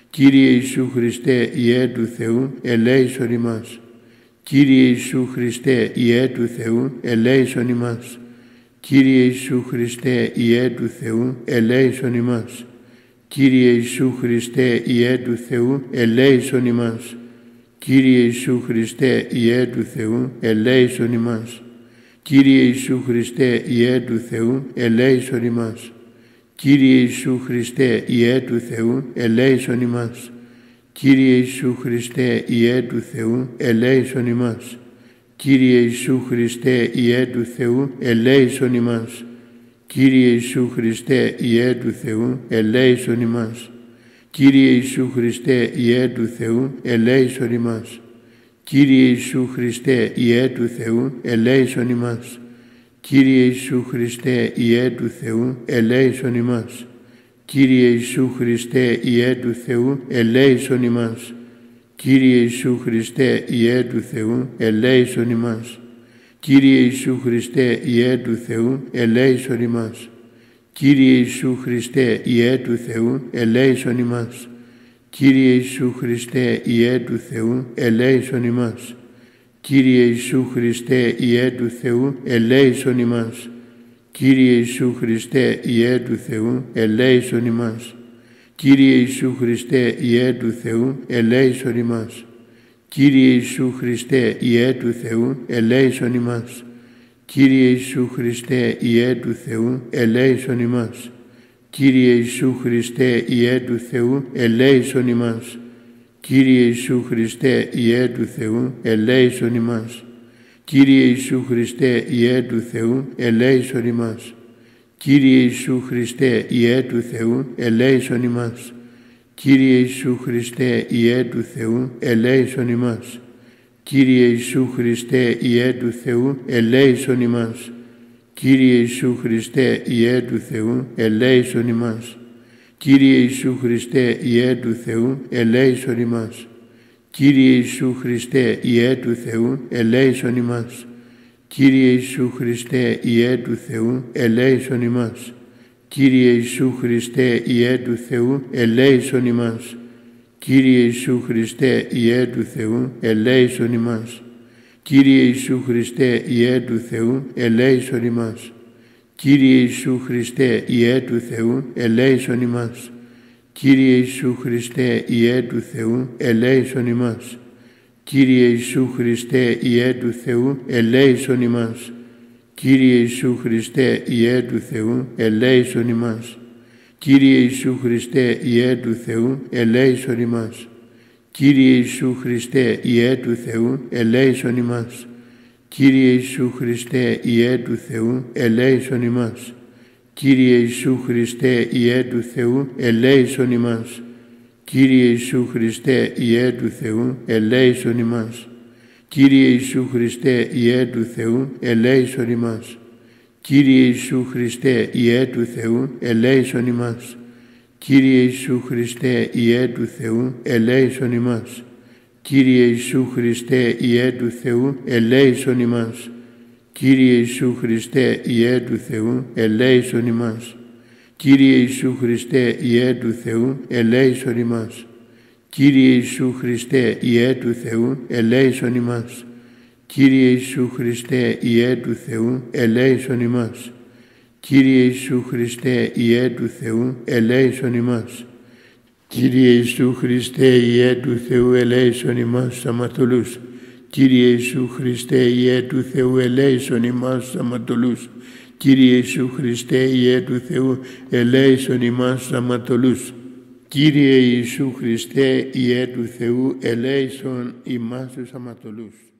Speaker 1: Κύριε Ιησού Χριστέ, Υιέ του Θεού, ελέησον ημάς. Κύριε Ιησού Χριστέ, Υιέ του Θεού, ελέησον ημάς. Κύριε Ιησού Χριστέ, Υιέ του Θεού, ελέησον ημάς. Κύριε Ιησού Χριστέ, Υιέ του Θεού, ελέησον ημάς. Κύριε Ιησού Χριστέ, Υιέ του Θεού, ελέησον ημάς. Κύριε Ιησού Χριστέ, Υιέ του Θεού, ελέησον ημάς. Κύριε Ιησού Χριστέ, Υιέ του Θεού, ελέησον ημάς. Κύριε Ιησού Χριστέ, Υιέ του Θεού, ελέησον ημάς. Κύριε Ιησού Χριστέ, Υιέ του Θεού, ελέησον ημάς. Κύριε Ιησού Χριστέ, Υιέ του Θεού, ελέησον ημάς. Κύριε Ιησού Χριστέ, Υιέ του Θεού, ελέησον ημάς. Κύριε Ιησού Χριστέ, Υιέ του Θεού, ελέησον ημάς. Κύριε Ιησού Χριστέ, Υιέ του Θεού, ελέησον ημάς. Κύριε Ιησού Χριστέ, Υιέ του Θεού, ελέησον ημάς. Κύριε Ιησού Χριστέ, Υιέ του Θεού, ελέησον ημάς. Κύριε Ιησού Χριστέ, Υιέ του Θεού, ελέησον ημάς. Κύριε Ιησού Χριστέ, Υιέ του Θεού, ελέησον ημάς. Κύριε Ιησού Χριστέ, Υιέ του Θεού, ελέησον ημάς. Κύριε Ιησού Χριστέ, Υιέ του Θεού, ελέησον ημάς. Κύριε Ιησού Χριστέ, Υιέ του Θεού, ελέησον ημάς. Κύριε Ιησού Χριστέ, Υιέ του Θεού, ελέησον ημάς. Κύριε Ιησού Χριστέ, Υιέ του Θεού, ελέησον ημάς. Κύριε Ιησού Χριστέ, Υιέ του Θεού, ελέησον ημάς. Κύριε Ιησού Χριστέ, Υιέ του Θεού, ελέησον ημάς. Κύριε Ιησού Χριστέ, Υιέ του Θεού, ελέησον ημάς. Κύριε Ιησού Χριστέ, Υιέ του Θεού, ελέησον ημάς. Κύριε Ιησού Χριστέ, Υιέ του Θεού, ελέησον ημάς. Κύριε Ιησού Χριστέ, Υιέ του Θεού, ελέησον ημάς. Κύριε Ιησού Χριστέ, Υιέ του Θεού, ελέησον ημάς. Κύριε Ιησού Χριστέ, Υιέ του Θεού, ελέησον ημάς. Κύριε Ιησού Χριστέ, Υιέ του Θεού, ελέησον ημάς. Κύριε Ιησού Χριστέ, Υιέ του Θεού, ελέησον ημάς. Κύριε Ιησού Χριστέ, Υιέ του Θεού, ελέησον ημάς. Κύριε Ιησού Χριστέ, Υιέ του Θεού, ελέησον ημάς. Κύριε Ιησού Χριστέ, Υιέ του Θεού, ελέησον ημάς. Κύριε Ιησού Χριστέ, Υιέ του Θεού, ελέησον ημάς. Κύριε Ιησού Χριστέ, Υιέ του Θεού, ελέησον ημάς. Κύριε Ιησού Χριστέ, Υιέ του Θεού, ελέησον ημάς. Κύριε Ιησού Χριστέ, Υιέ του Θεού, ελέησον ημάς. Κύριε Ιησού Χριστέ, Υιέ του Θεού, ελέησον ημάς. Κύριε Ιησού Χριστέ, Υιέ του Θεού, ελέησον ημάς. Κύριε Ιησού Χριστέ, Υιέ του Θεού, ελέησον ημάς. Κύριε Ιησού Χριστέ, Υιέ του Θεού, ελέησον ημάς. Κύριε Ιησού Χριστέ, Υιέ του Θεού, ελέησον ημάς. Κύριε Ιησού Χριστέ, Υιέ του Θεού, ελέησον ημάς. Κύριε Ιησού Χριστέ, Υιέ του Θεού, ελέησον ημάς. Κύριε Ιησού Χριστέ, Υιέ του Θεού, ελέησον ημάς. Κύριε Ιησού Χριστέ, Υιέ του Θεού, ελέησον ημάς. Κύριε Ιησού Χριστέ, Υιέ του Θεού, ελέησον ημάς. Κύριε Ιησού Χριστέ, Υιέ του Θεού, ελέησον ημάς. Κύριε Ιησού Χριστέ, Υιέ του Θεού, ελέησον ημάς. Κύριε Ιησού Χριστέ, Υιέ του Θεού, ελέησον ημάς. Κύριε Ιησού Χριστέ, Υιέ του Θεού, ελέησον ημάς. Κύριε Ιησού Χριστέ, Υιέ του Θεού, ελέησον ημάς. Κύριε Ιησού Χριστέ, Υιέ του Θεού, ελέησον ημάς τους αμαρτωλούς. Κύριε Ιησού Χριστέ, Υιέ του Θεού, ελέησον ημάς τους αμαρτωλούς. Κύριε Ιησού Χριστέ, Υιέ του Θεού, ελέησον ημάς τους αμαρτωλούς. Κύριε Ιησού Χριστέ, Υιέ του Θεού, ελέησον ημάς τους αμαρτωλούς.